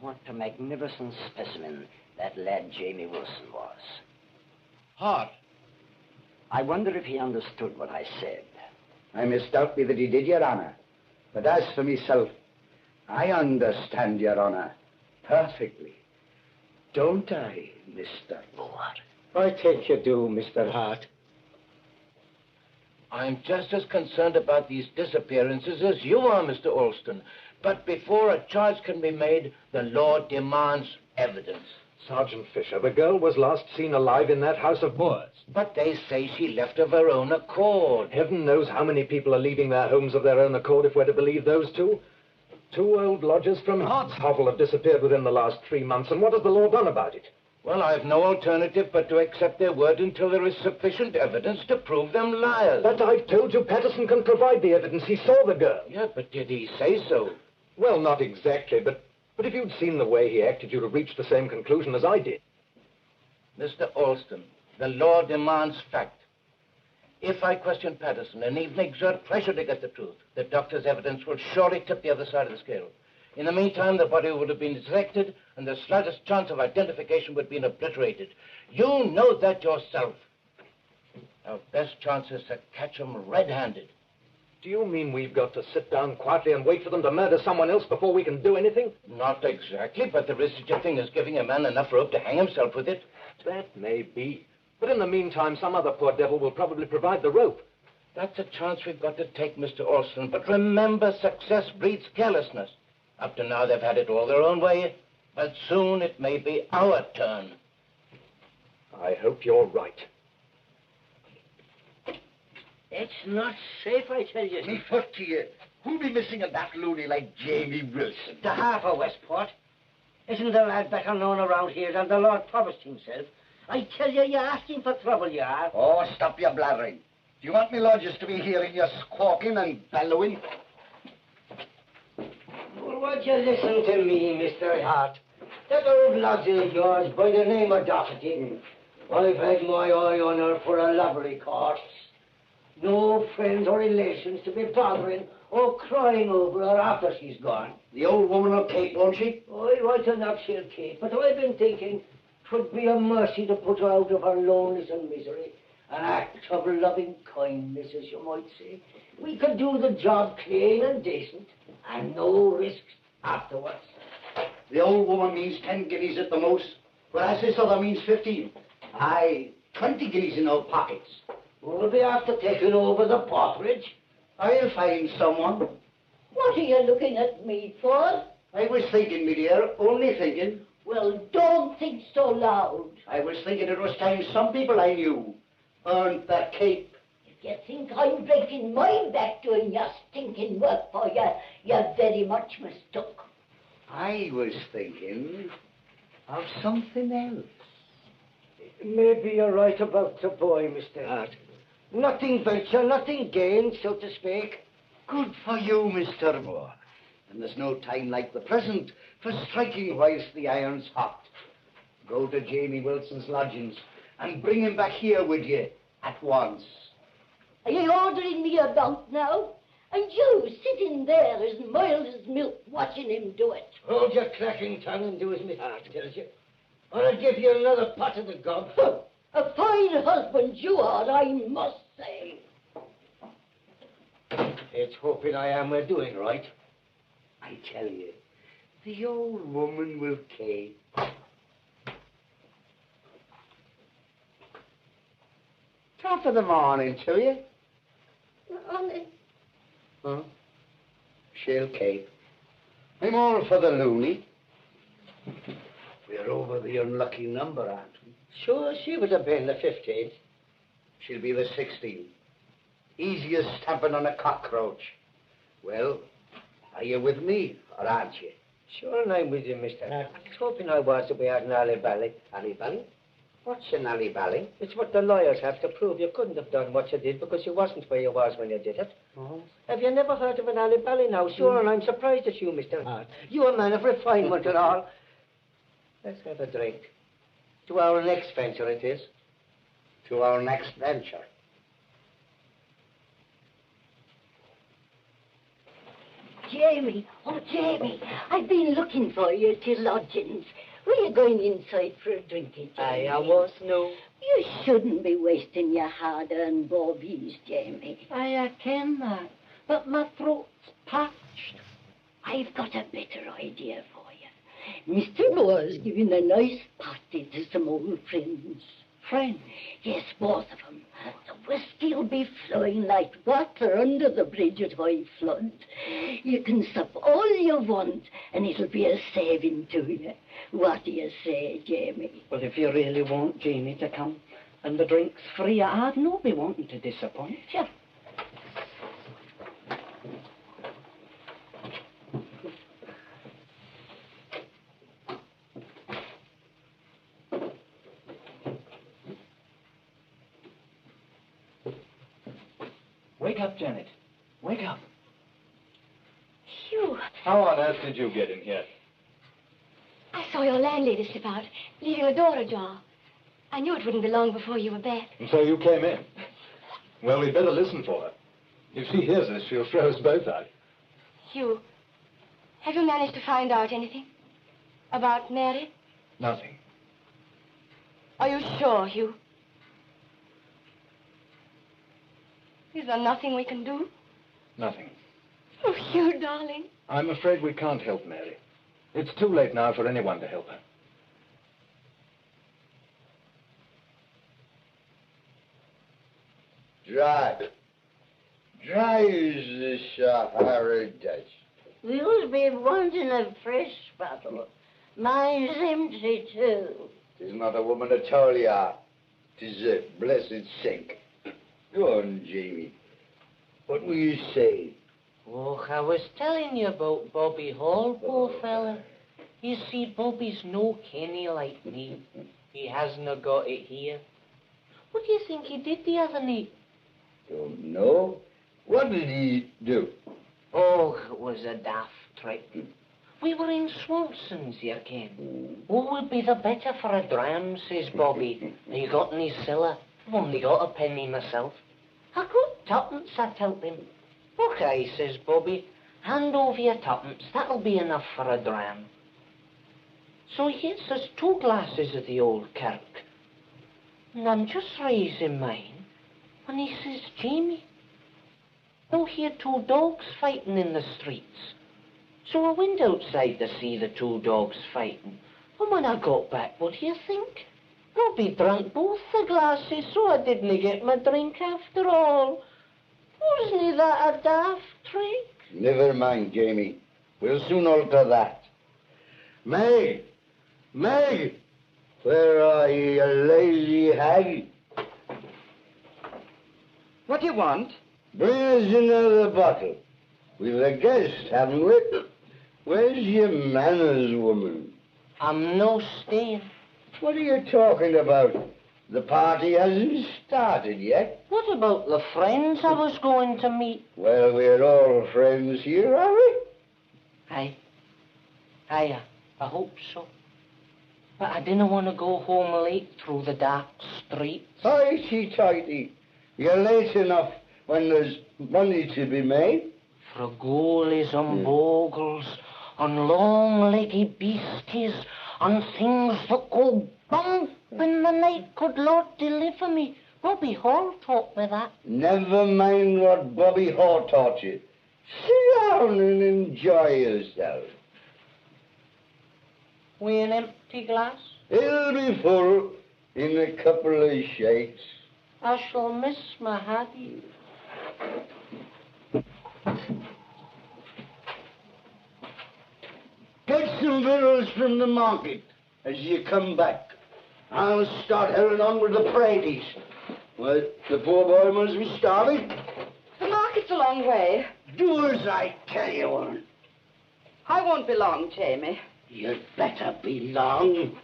What a magnificent specimen that lad Jamie Wilson was. Hart. I wonder if he understood what I said. I misdoubt me that he did, Your Honor. But as for myself, I understand, Your Honor, perfectly. Don't I, Mr. Moore? I think you do, Mr. Hart. I'm just as concerned about these disappearances as you are, Mr. Alston. But before a charge can be made, the law demands evidence. Sergeant Fisher, the girl was last seen alive in that house of Moores. But they say she left of her own accord. Heaven knows how many people are leaving their homes of their own accord, if we're to believe those two. 2 old lodgers from Hart's hovel have disappeared within the last 3 months, and what has the law done about it? Well, I've no alternative but to accept their word until there is sufficient evidence to prove them liars. But I've told you Patterson can provide the evidence. He saw the girl. Yeah, but did he say so? Well, not exactly, but if you'd seen the way he acted, you'd have reached the same conclusion as I did. Mr. Alston, the law demands fact. If I question Patterson and even exert pressure to get the truth, the doctor's evidence will surely tip the other side of the scale. In the meantime, the body would have been detected, and the slightest chance of identification would have been obliterated. You know that yourself. Our best chance is to catch him red-handed. Do you mean we've got to sit down quietly and wait for them to murder someone else before we can do anything? Not exactly, but there is such a thing as giving a man enough rope to hang himself with it. That may be. But in the meantime, some other poor devil will probably provide the rope. That's a chance we've got to take, Mr. Alston. But remember, success breeds carelessness. Up to now, they've had it all their own way, but soon it may be our turn. I hope you're right. It's not safe, I tell you. Me foot to you. Who'll be missing a that loony like Jamie Wilson? The half of Westport. Isn't the lad better known around here than the Lord Provost himself? I tell you, you're asking for trouble, you are. Oh, stop your blathering. Do you want me lodgers to be hearing you squawking and bellowing? Well, won't you listen to me, Mr. Hart? That old lodger of yours by the name of Doherty, I've had my eye on her for a lovely corpse. No friends or relations to be bothering or crying over her after she's gone. The old woman will keep, won't she? I want to knock she'll keep, but I've been thinking 'twould be a mercy to put her out of her loneliness and misery. An act of loving kindness, as you might say. We could do the job clean and decent, and no risks afterwards. The old woman means 10 guineas at the most, whereas this other means 15. Aye, 20 guineas in our pockets. We'll be after taking over the porterage. I'll find someone. What are you looking at me for? I was thinking, me dear, only thinking. Well, don't think so loud. I was thinking it was time some people I knew earned that cape. If you think I'm breaking my back doing your stinking work for you, you're very much mistook. I was thinking of something else. Maybe you're right about the boy, Mr. Hart. Nothing venture, nothing gain, so to speak. Good for you, Mr. Moore. And there's no time like the present for striking whilst the iron's hot. Go to Jamie Wilson's lodgings and bring him back here with you at once. Are you ordering me about now? And you sitting there as mild as milk watching him do it. Hold your clacking tongue and do as Miss Hart tells you, or I'll give you another pot of the gob. A fine husband you are, I must say. It's hoping I am we're doing right. I tell you, the old woman will cape. Top of the morning to you. Honey. Huh? She'll cape. I'm all for the loony. We're over the unlucky number, aren't we? Sure, she would have been the 15th. She'll be the 16th. Easy as stamping on a cockroach. Well, are you with me, or aren't you? Sure, and I'm with you, Mr. Hart. I was hoping I was to be at an alley-bally. Alley-bally? What's an alley-bally? It's what the lawyers have to prove. You couldn't have done what you did because you wasn't where you was when you did it. Oh. Have you never heard of an alley-bally now? Sure, and I'm surprised at you, Mr. Hart. You a man of refinement and all. Let's have a drink. To our next venture, it is. to our next venture. Jamie, oh, Jamie, I've been looking for you at your lodgings. Were you going inside for a drink, Jamie? I was, no. You shouldn't be wasting your hard-earned bawbees, Jamie. I ken that, but my throat's parched. I've got a better idea for you. Mr. Moore's giving a nice party to some old friends. Friends? Yes, both of them. The whiskey'll be flowing like water under the bridge at high flood. You can sup all you want, and it'll be a saving to you. What do you say, Jamie? Well, if you really want Jamie to come, and the drink's free, I'd not be wanting to disappoint you. Wake up, Janet. Wake up. Hugh, How on earth did you get in here? I saw your landlady slip out, leaving the door ajar. I knew it wouldn't be long before you were back. And so you came in. Well, we'd better listen for her. If she hears us, she'll throw us both out. Hugh, have you managed to find out anything about Mary? Nothing. Are you sure, Hugh? Is there nothing we can do? Nothing. Oh, Hugh, darling. I'm afraid we can't help Mary. It's too late now for anyone to help her. Dry. Dry as the Sahara Desert. You'll be wanting a fresh bottle. Mine's empty, too. Tis not a woman at all, ya. Tis a blessed sink. Go on, Jamie. What will you say? Oh, I was telling you about Bobby Hall, poor fella. You see, Bobby's no Kenny like me. He hasn't got it here. What do you think he did the other night? Don't know. What did he do? Oh, it was a daft trick. We were in Swanson's, you ken. What would be the better for a dram, says Bobby. Have you got any cellar? I've only got a penny myself. I got tuppence, I tell him. OK, says Bobby. Hand over your tuppence. That'll be enough for a dram. So he gets us 2 glasses of the old kirk. And I'm just raising mine, and he says, Jamie, don't hear 2 dogs fighting in the streets. So I went outside to see the 2 dogs fighting. And when I got back, what do you think? Bobby drank both the glasses, so I didn't get my drink after all. Wasn't that a daft trick? Never mind, Jamie. We'll soon alter that. Meg! Meg! Where are you, you lazy hag? What do you want? Bring us another bottle. We've a guest, haven't we? Where's your manners, woman? I'm no staying. What are you talking about? The party hasn't started yet. What about the friends I was going to meet? Well, we're all friends here, are we? I hope so. But I didn't want to go home late through the dark streets. Tighty. You're late enough when there's money to be made. For goalies and bogles, and long-legged beasties, and things that go bump in the night. Good Lord, deliver me. Bobby Hall taught me that. Never mind what Bobby Hart taught you. Sit down and enjoy yourself. With an empty glass? It'll be full in a couple of shakes. I shall miss my Hattie. Get some victuals from the market as you come back. I'll start hurrying on with the Praties. Well, the poor boy must be starving. The market's a long way. Do as I tell you, woman. I won't be long, Jamie. You'd better be long.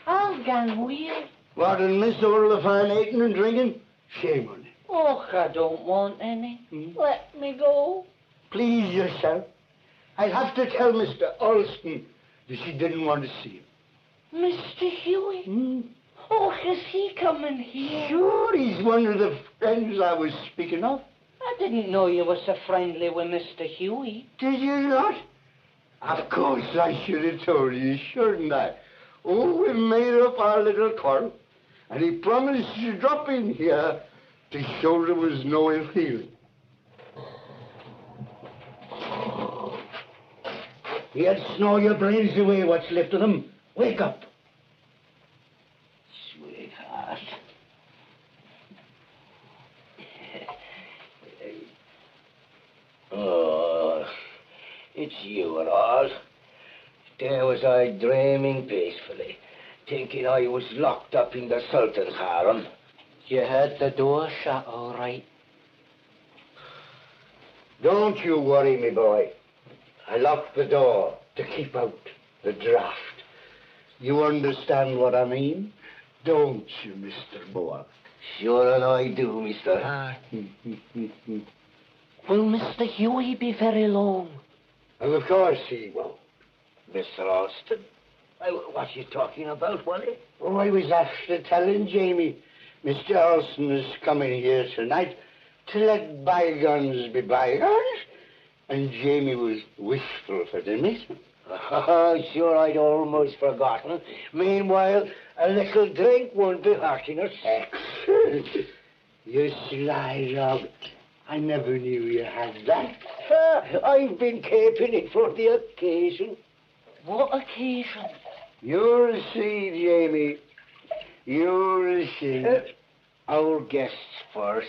I'll gang weird. What, and miss all the fine eating and drinking? Shame on you. Oh, I don't want any. Let me go. Please yourself. I'll have to tell Mr. Alston that she didn't want to see him. Mr. Huey? Oh, is he coming here? Sure, he's one of the friends I was speaking of. I didn't know you were so friendly with Mr. Huey. Did you not? Of course I should have told you, shouldn't I? Oh, we made up our little quarrel, and he promised to drop in here to show there was no ill feeling. He'll snore your brains away, what's left of them. Wake up. Sweetheart. Oh, it's you and all. There was I dreaming peacefully, thinking I was locked up in the Sultan's harem. You had the door shut all right. Don't you worry, me boy. I locked the door to keep out the draft. You understand what I mean? Don't you, Mr. Boer? Sure and I do, Mr. Hart. Will Mr. Huey be very long? Well, of course he won't. Mr. Alston? What you talking about, Wally? Oh, I was after telling Jamie. Mr. Alston is coming here tonight to let bygones be bygones. And Jamie was wishful for the miss. Oh, sure, I'd almost forgotten. Meanwhile, a little drink won't be hurting us. Excellent. You sly dog. I never knew you had that. I've been keeping it for the occasion. What occasion? You'll see, Jamie. You'll see. Our guests first.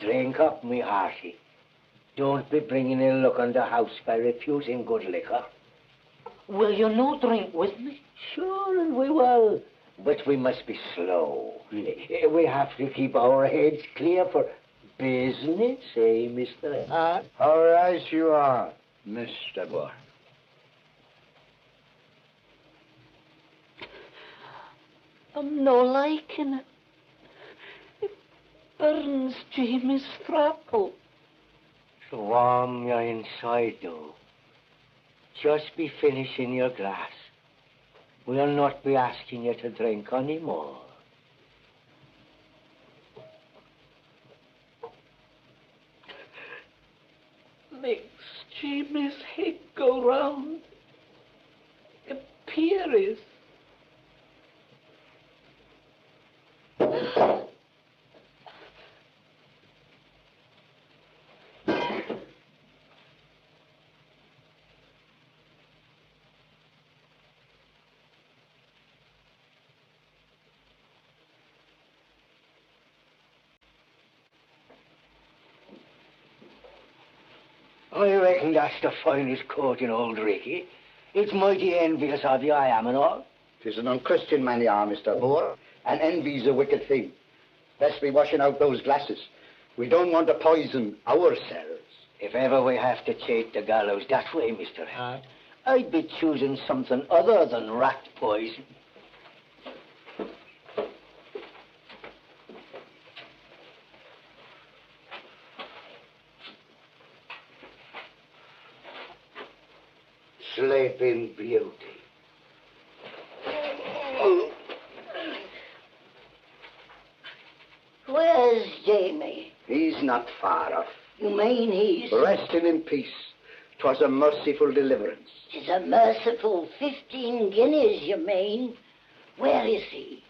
Drink up, me hearty. Don't be bringing ill luck on the house by refusing good liquor. Will you no drink with me? Sure, and we will. But we must be slow. We have to keep our heads clear for business, eh, Mr. Hart? All right, you are, Mr. Boy. I'm no liking it. It burns Jamie's thrapple. It's warm you're inside, though. Just be finishing your glass. We'll not be asking you to drink any more. Makes Jamie's head go round. Appears. I reckon that's the finest coat in old Ricky. It's mighty envious of you, I am and all. 'Tis an unchristian man you are, Mr. Boer, and envy's a wicked thing. Best be washing out those glasses. We don't want to poison ourselves. If ever we have to cheat the gallows that way, Mr. Hart, I'd be choosing something other than rat poison. Sleeping Beauty. Where's Jamie? He's not far off. You mean he's... Resting in peace. 'Twas a merciful deliverance. 'Tis a merciful 15 guineas, you mean. Where is he?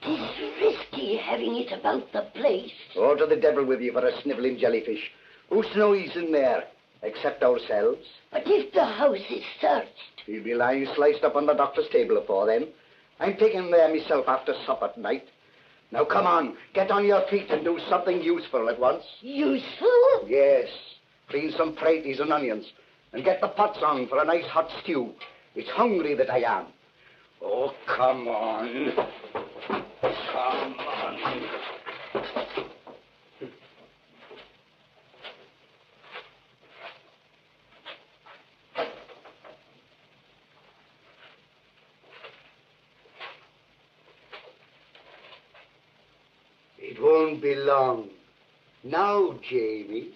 'Tis risky having it about the place. Oh, to the devil with you for a snivelling jellyfish. Who's no ease in there, except ourselves? But if the house is searched... He'll be lying sliced up on the doctor's table afore then. I'm taking him there myself after supper tonight. Now, come on, get on your feet and do something useful at once. Useful? Yes. Clean some praties and onions, and get the pots on for a nice hot stew. It's hungry that I am. Oh, come on. Come on. It won't be long. Now, Jamie.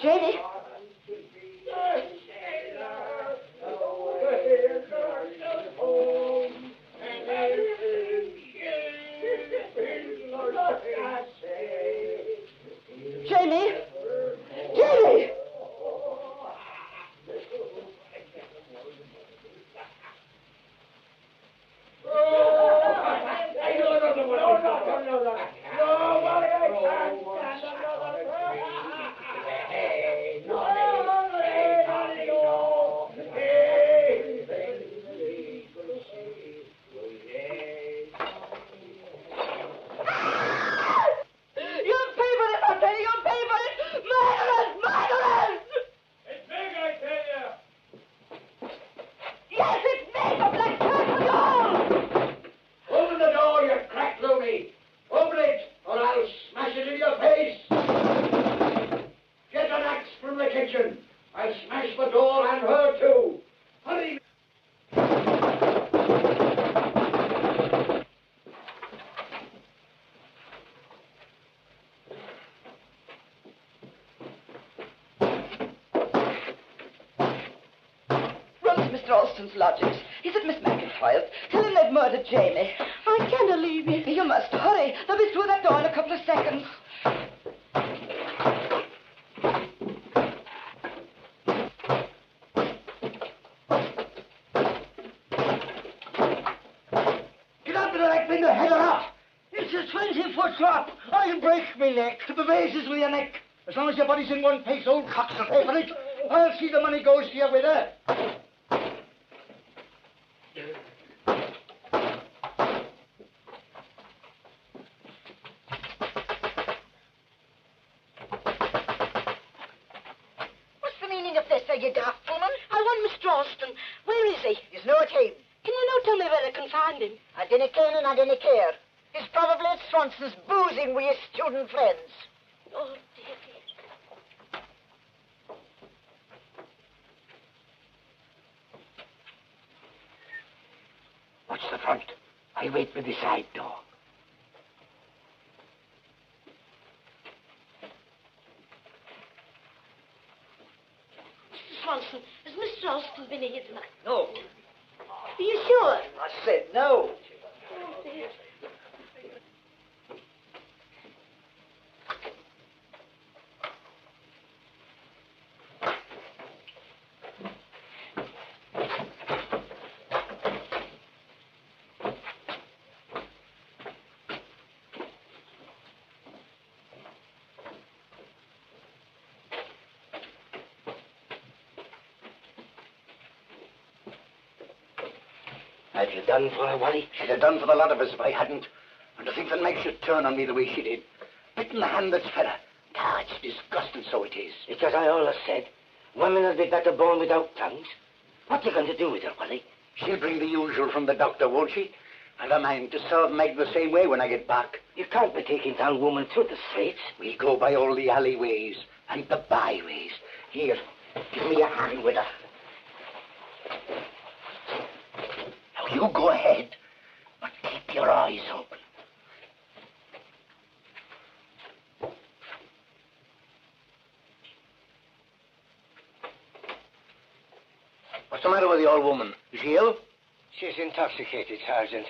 Jamie? Jamie? Jamie! Open the door, you crack loony! Open it, or I'll smash it in your face! Get an axe from the kitchen. I'll smash the door and her too. Hurry! Run to Mr. Alston's lodgings. He's at Miss McIntyre's. Tell him they've murdered Jamie. I can't leave you. You must hurry. They'll be through that door in a couple of seconds. Get up to the neck, finger, head her off! It's a 20-foot drop. I'll break my neck. To the vases with your neck. As long as your body's in one piece, old cocks will pay for it. I'll see the money goes to your widow. What's the meaning of this, you daft woman? I want Mr. Alston. Where is he? He's not at home. Can you not tell me where I can find him? I didn't ken and I didn't care. He's probably at Swanson's boozing with his student friends. Oh, dear, dear. Watch the front. I'll wait with the side door. Mr. Swanson, has Mr. Alston been here tonight? No. Are you sure? I said no. Oh, dear. Have you done for her, Wally? She'd have done for the lot of us if I hadn't. And to think that makes you turn on me the way she did. Bitten the hand that's fed her. Ah, it's disgusting, so it is. Because I always said, women will be better born without tongues. What are you going to do with her, Wally? She'll bring the usual from the doctor, won't she? And I mind to serve Meg the same way when I get back. You can't be taking that woman through the streets. We'll go by all the alleyways and the byways. Here, give me a hand with her. Now, you go ahead, but keep your eyes open. What's the matter with the old woman? Is she ill? She's intoxicated, Sergeant.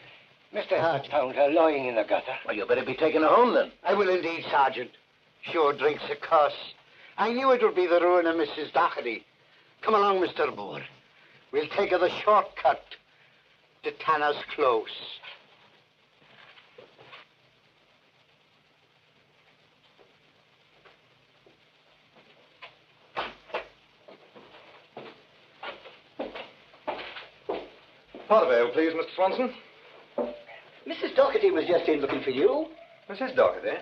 Mr. Hart found her lying in the gutter. Well, you better be taking her home, then. I will indeed, Sergeant. Sure drink's a curse. I knew it would be the ruin of Mrs. Doherty. Come along, Mr. Moore. We'll take her the shortcut to Tanner's Close. Pot of ale, please, Mr. Swanson. Mrs. Doherty was just in looking for you. Mrs. Doherty?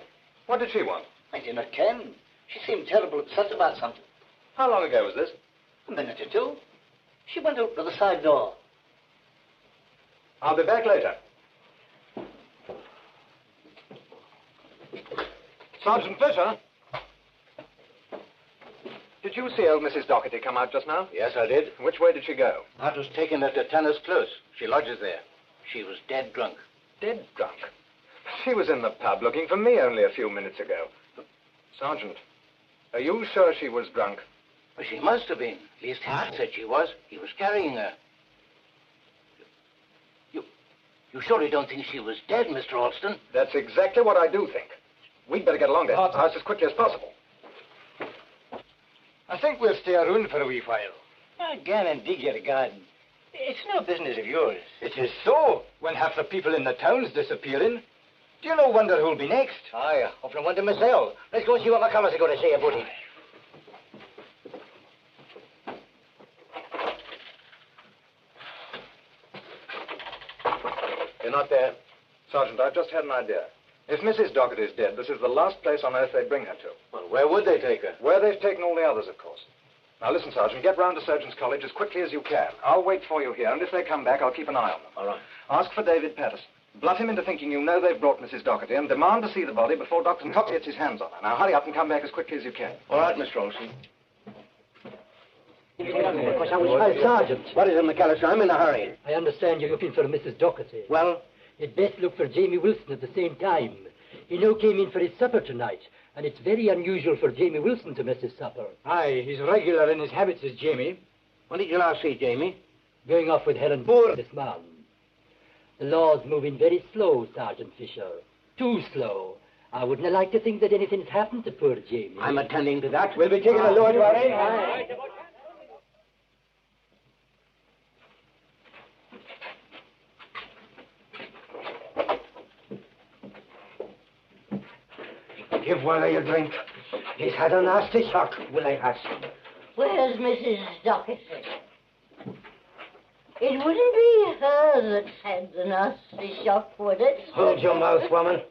What did she want? I did not ken. She seemed terrible upset about something. How long ago was this? A minute or two. She went out to the side door. I'll be back later. Sergeant Fisher? Did you see old Mrs. Doherty come out just now? Yes, I did. Which way did she go? Hart was taken her to Tanner's Close. She lodges there. She was dead drunk. Dead drunk? She was in the pub looking for me only a few minutes ago. Sergeant, are you sure she was drunk? Well, she must have been. At least Hart said she was. He was carrying her. You surely don't think she was dead, Mr. Alston? That's exactly what I do think. We'd better get along to Hart's house as quickly as possible. I think we'll stay around for a wee while. Again and dig your garden. It's no business of yours. It is so, when half the people in the town's disappearing. Do you no wonder who'll be next? Aye, often wonder myself. Let's go and see what McCullough's going to say about it. You're not there. Sergeant, I've just had an idea. If Mrs. Doherty is dead, this is the last place on earth they'd bring her to. Well, where would they take her? Where they've taken all the others, of course. Now, listen, Sergeant, get round to Surgeons' College as quickly as you can. I'll wait for you here, and if they come back, I'll keep an eye on them. All right. Ask for David Patterson. Bluff him into thinking you know they've brought Mrs. Doherty, and demand to see the body before Dr. Cox gets his hands on her. Now, hurry up and come back as quickly as you can. All right, Mr. Olson. Sergeant. What is it, McAllister? I'm in a hurry. I understand you're looking for Mrs. Doherty. Well? You'd best look for Jamie Wilson at the same time. He now came in for his supper tonight, and it's very unusual for Jamie Wilson to miss his supper. Aye, he's regular in his habits, is Jamie. When did you last see Jamie? Going off with Helen Moore this man. The law's moving very slow, Sergeant Fisher. Too slow. I wouldn't like to think that anything's happened to poor Jamie. I'm attending to that. We'll be taking a load, Warren. Give Wally a drink. He's had a nasty shock, Willie has. Where's Mrs. Doherty? It wouldn't be her that's had the nasty shock, would it? Hold your mouth, woman.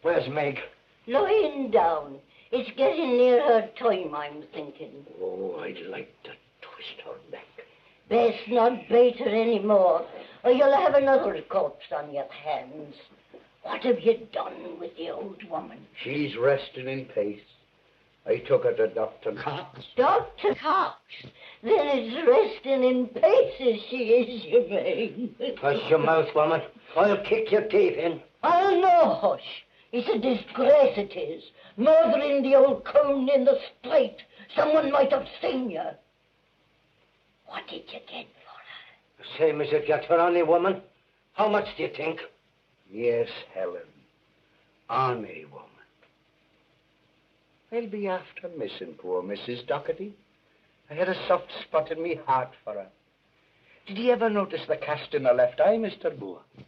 Where's Meg? Lying down. It's getting near her time, I'm thinking. Oh, I'd like to twist her neck. Best not bait her any more, or you'll have another corpse on your hands. What have you done with the old woman? She's resting in peace. I took her to Dr. Cox. Dr. Cox? Then it's resting in peace she is, you mean? Hush your mouth, woman. I'll kick your teeth in. I'll no hush. It's a disgrace, it is. Murdering the old coon in the street. Someone might have seen you. What did you get for her? Same as you get for any woman. How much do you think? Yes, Helen. Any woman. I'll be after missing poor Mrs. Doherty. I had a soft spot in me heart for her. Did you ever notice the cast in her left eye, Mr. Moore? Do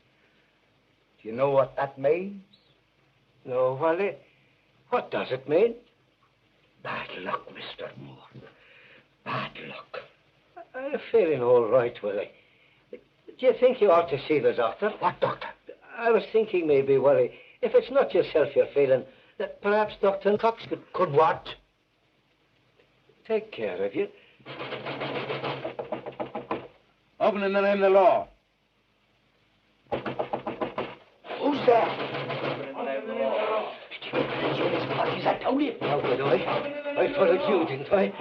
you know what that means? No, Wally. What does it mean? Bad luck, Mr. Moore. Bad luck. I'm feeling all right, Willie. Do you think you ought to see the doctor? What doctor? I was thinking maybe, Willie, if it's not yourself you're feeling, that perhaps Dr. Cox could... Could what? Take care of you. Open in the name of the law. Who's there? He's at Tony. How did I followed you, didn't I?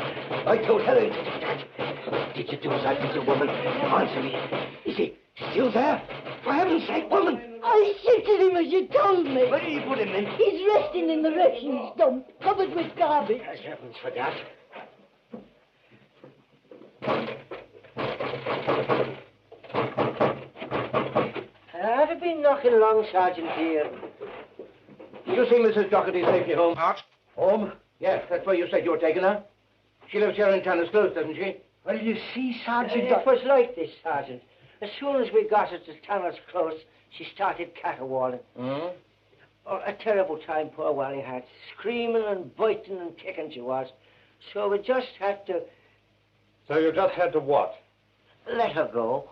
I told Helen to do that. Did you do as I did, you woman? Answer me. Is he still there? For heaven's sake, woman! I shifted him as you told me. Where did you put him in? He's resting in the refuse dump, covered with garbage. As heavens for that. I've been knocking along, Sergeant, here. Did you see Mrs. Doherty safely home, Hart? Home? Yes, that's where you said you were taking her. She lives here in Tanner's Close, doesn't she? Well, you see, Sergeant... It was like this, Sergeant. As soon as we got her to Tanner's Close, she started caterwauling. Hmm? Oh, a terrible time poor Wally had. Screaming and biting and kicking she was. So we just had to... So you just had to what? let her go.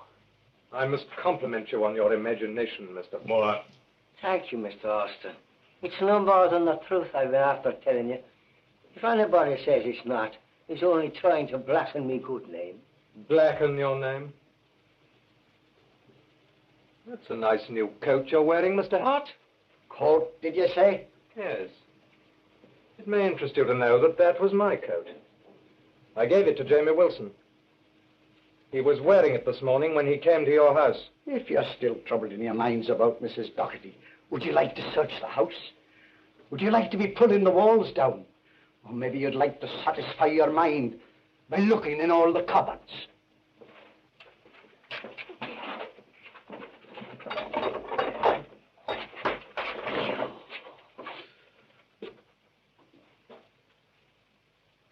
I must compliment you on your imagination, Mr. Moore. Thank you, Mr. Austin. It's no more than the truth I've been after telling you. If anybody says it's not, he's only trying to blacken me good name. Blacken your name. That's a nice new coat you're wearing, Mr. Hart. Coat, did you say? Yes. It may interest you to know that that was my coat. I gave it to Jamie Wilson. He was wearing it this morning when he came to your house. If you're still troubled in your minds about Mrs. Doherty, would you like to search the house? Would you like to be pulling the walls down? Or maybe you'd like to satisfy your mind by looking in all the cupboards.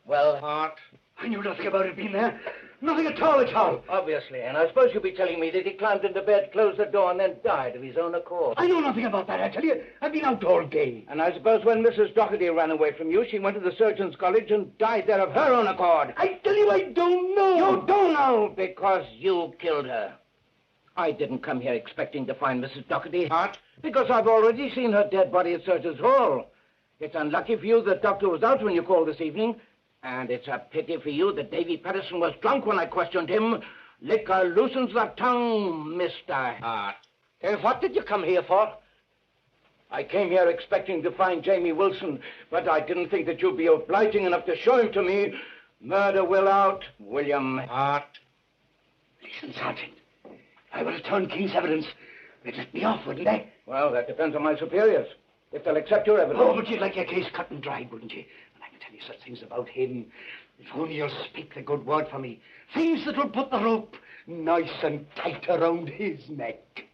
Well, Hart? I knew nothing about it being there. Nothing at all, at all. Obviously, and I suppose you'll be telling me that he climbed into bed, closed the door, and then died of his own accord. I know nothing about that, I tell you. I've been out all day. And I suppose when Mrs. Doherty ran away from you, she went to the surgeon's college and died there of her own accord. I tell you, I don't know. You don't know because you killed her. I didn't come here expecting to find Mrs. Doherty, Hart, because I've already seen her dead body at Surgeon's Hall. It's unlucky for you that Doctor was out when you called this evening. And it's a pity for you that Davy Patterson was drunk when I questioned him. Liquor loosens the tongue, Mr. Hart. And what did you come here for? I came here expecting to find Jamie Wilson, but I didn't think that you'd be obliging enough to show him to me. Murder will out, William Hart. Listen, Sergeant. If I were to turn King's evidence, they'd let me off, wouldn't they? Well, that depends on my superiors. If they'll accept your evidence. Oh, but you'd like your case cut and dried, wouldn't you? Tell you such things about him. If only you'll speak the good word for me. Things that will put the rope nice and tight around his neck.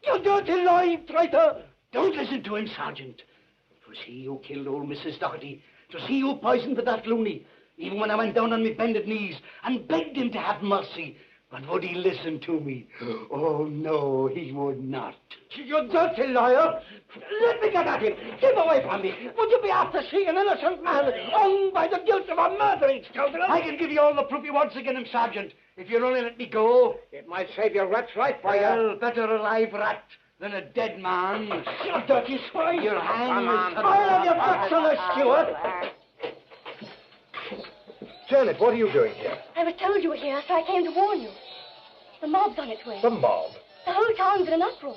You dirty lying traitor! Don't listen to him, Sergeant. It was he who killed old Mrs. Doherty. It was he who poisoned the that loony. Even when I went down on my bended knees and begged him to have mercy. But would he listen to me? Oh, no, he would not. You dirty liar! Let me get at him! Keep away from me! Would you be after seeing an innocent man hung by the guilt of a murdering scoundrel? I can give you all the proof you want against him, Sergeant, if you'll only let me go. It might save your rat's life for you. Well, better a live rat than a dead man. You dirty swine! Your hand is... I'll have your backs on the steward! Janet, what are you doing here? I was told you were here, so I came to warn you. The mob's on its way. The mob? The whole town's in an uproar.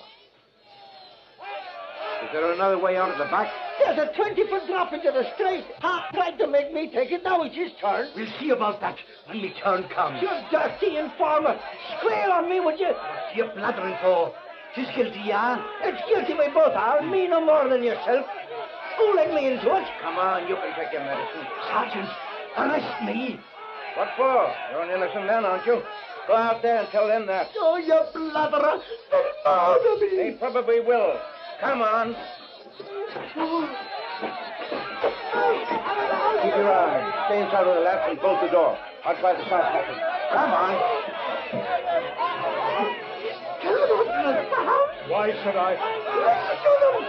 Is there another way out of the back? There's a 20-foot drop into the street. Hart tried to make me take it. Now it's his turn. We'll see about that when me turn comes. You dirty informer. Squeal on me, would you? What's you blathering for? She's guilty, yeah? It's guilty we both are. Me no more than yourself. Who let me into it? Come on, you can take your medicine. Sergeant, arrest me. What for? You're an innocent man, aren't you? Go out there and tell them that. Oh, you blatherer. They'll murder me. They probably will. Come on. Keep your eye. Stay inside of the left and bolt the door. I'll try the south passage. Come on. Why should I? Listen to them.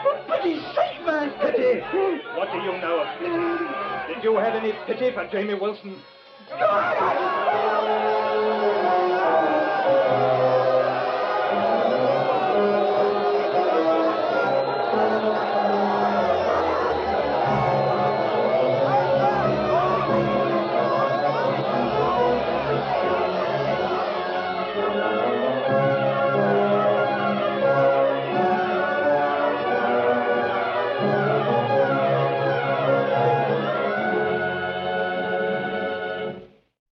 For pity's sake, man. Pity? What do you know of pity? Did you have any pity for Jamie Wilson? God,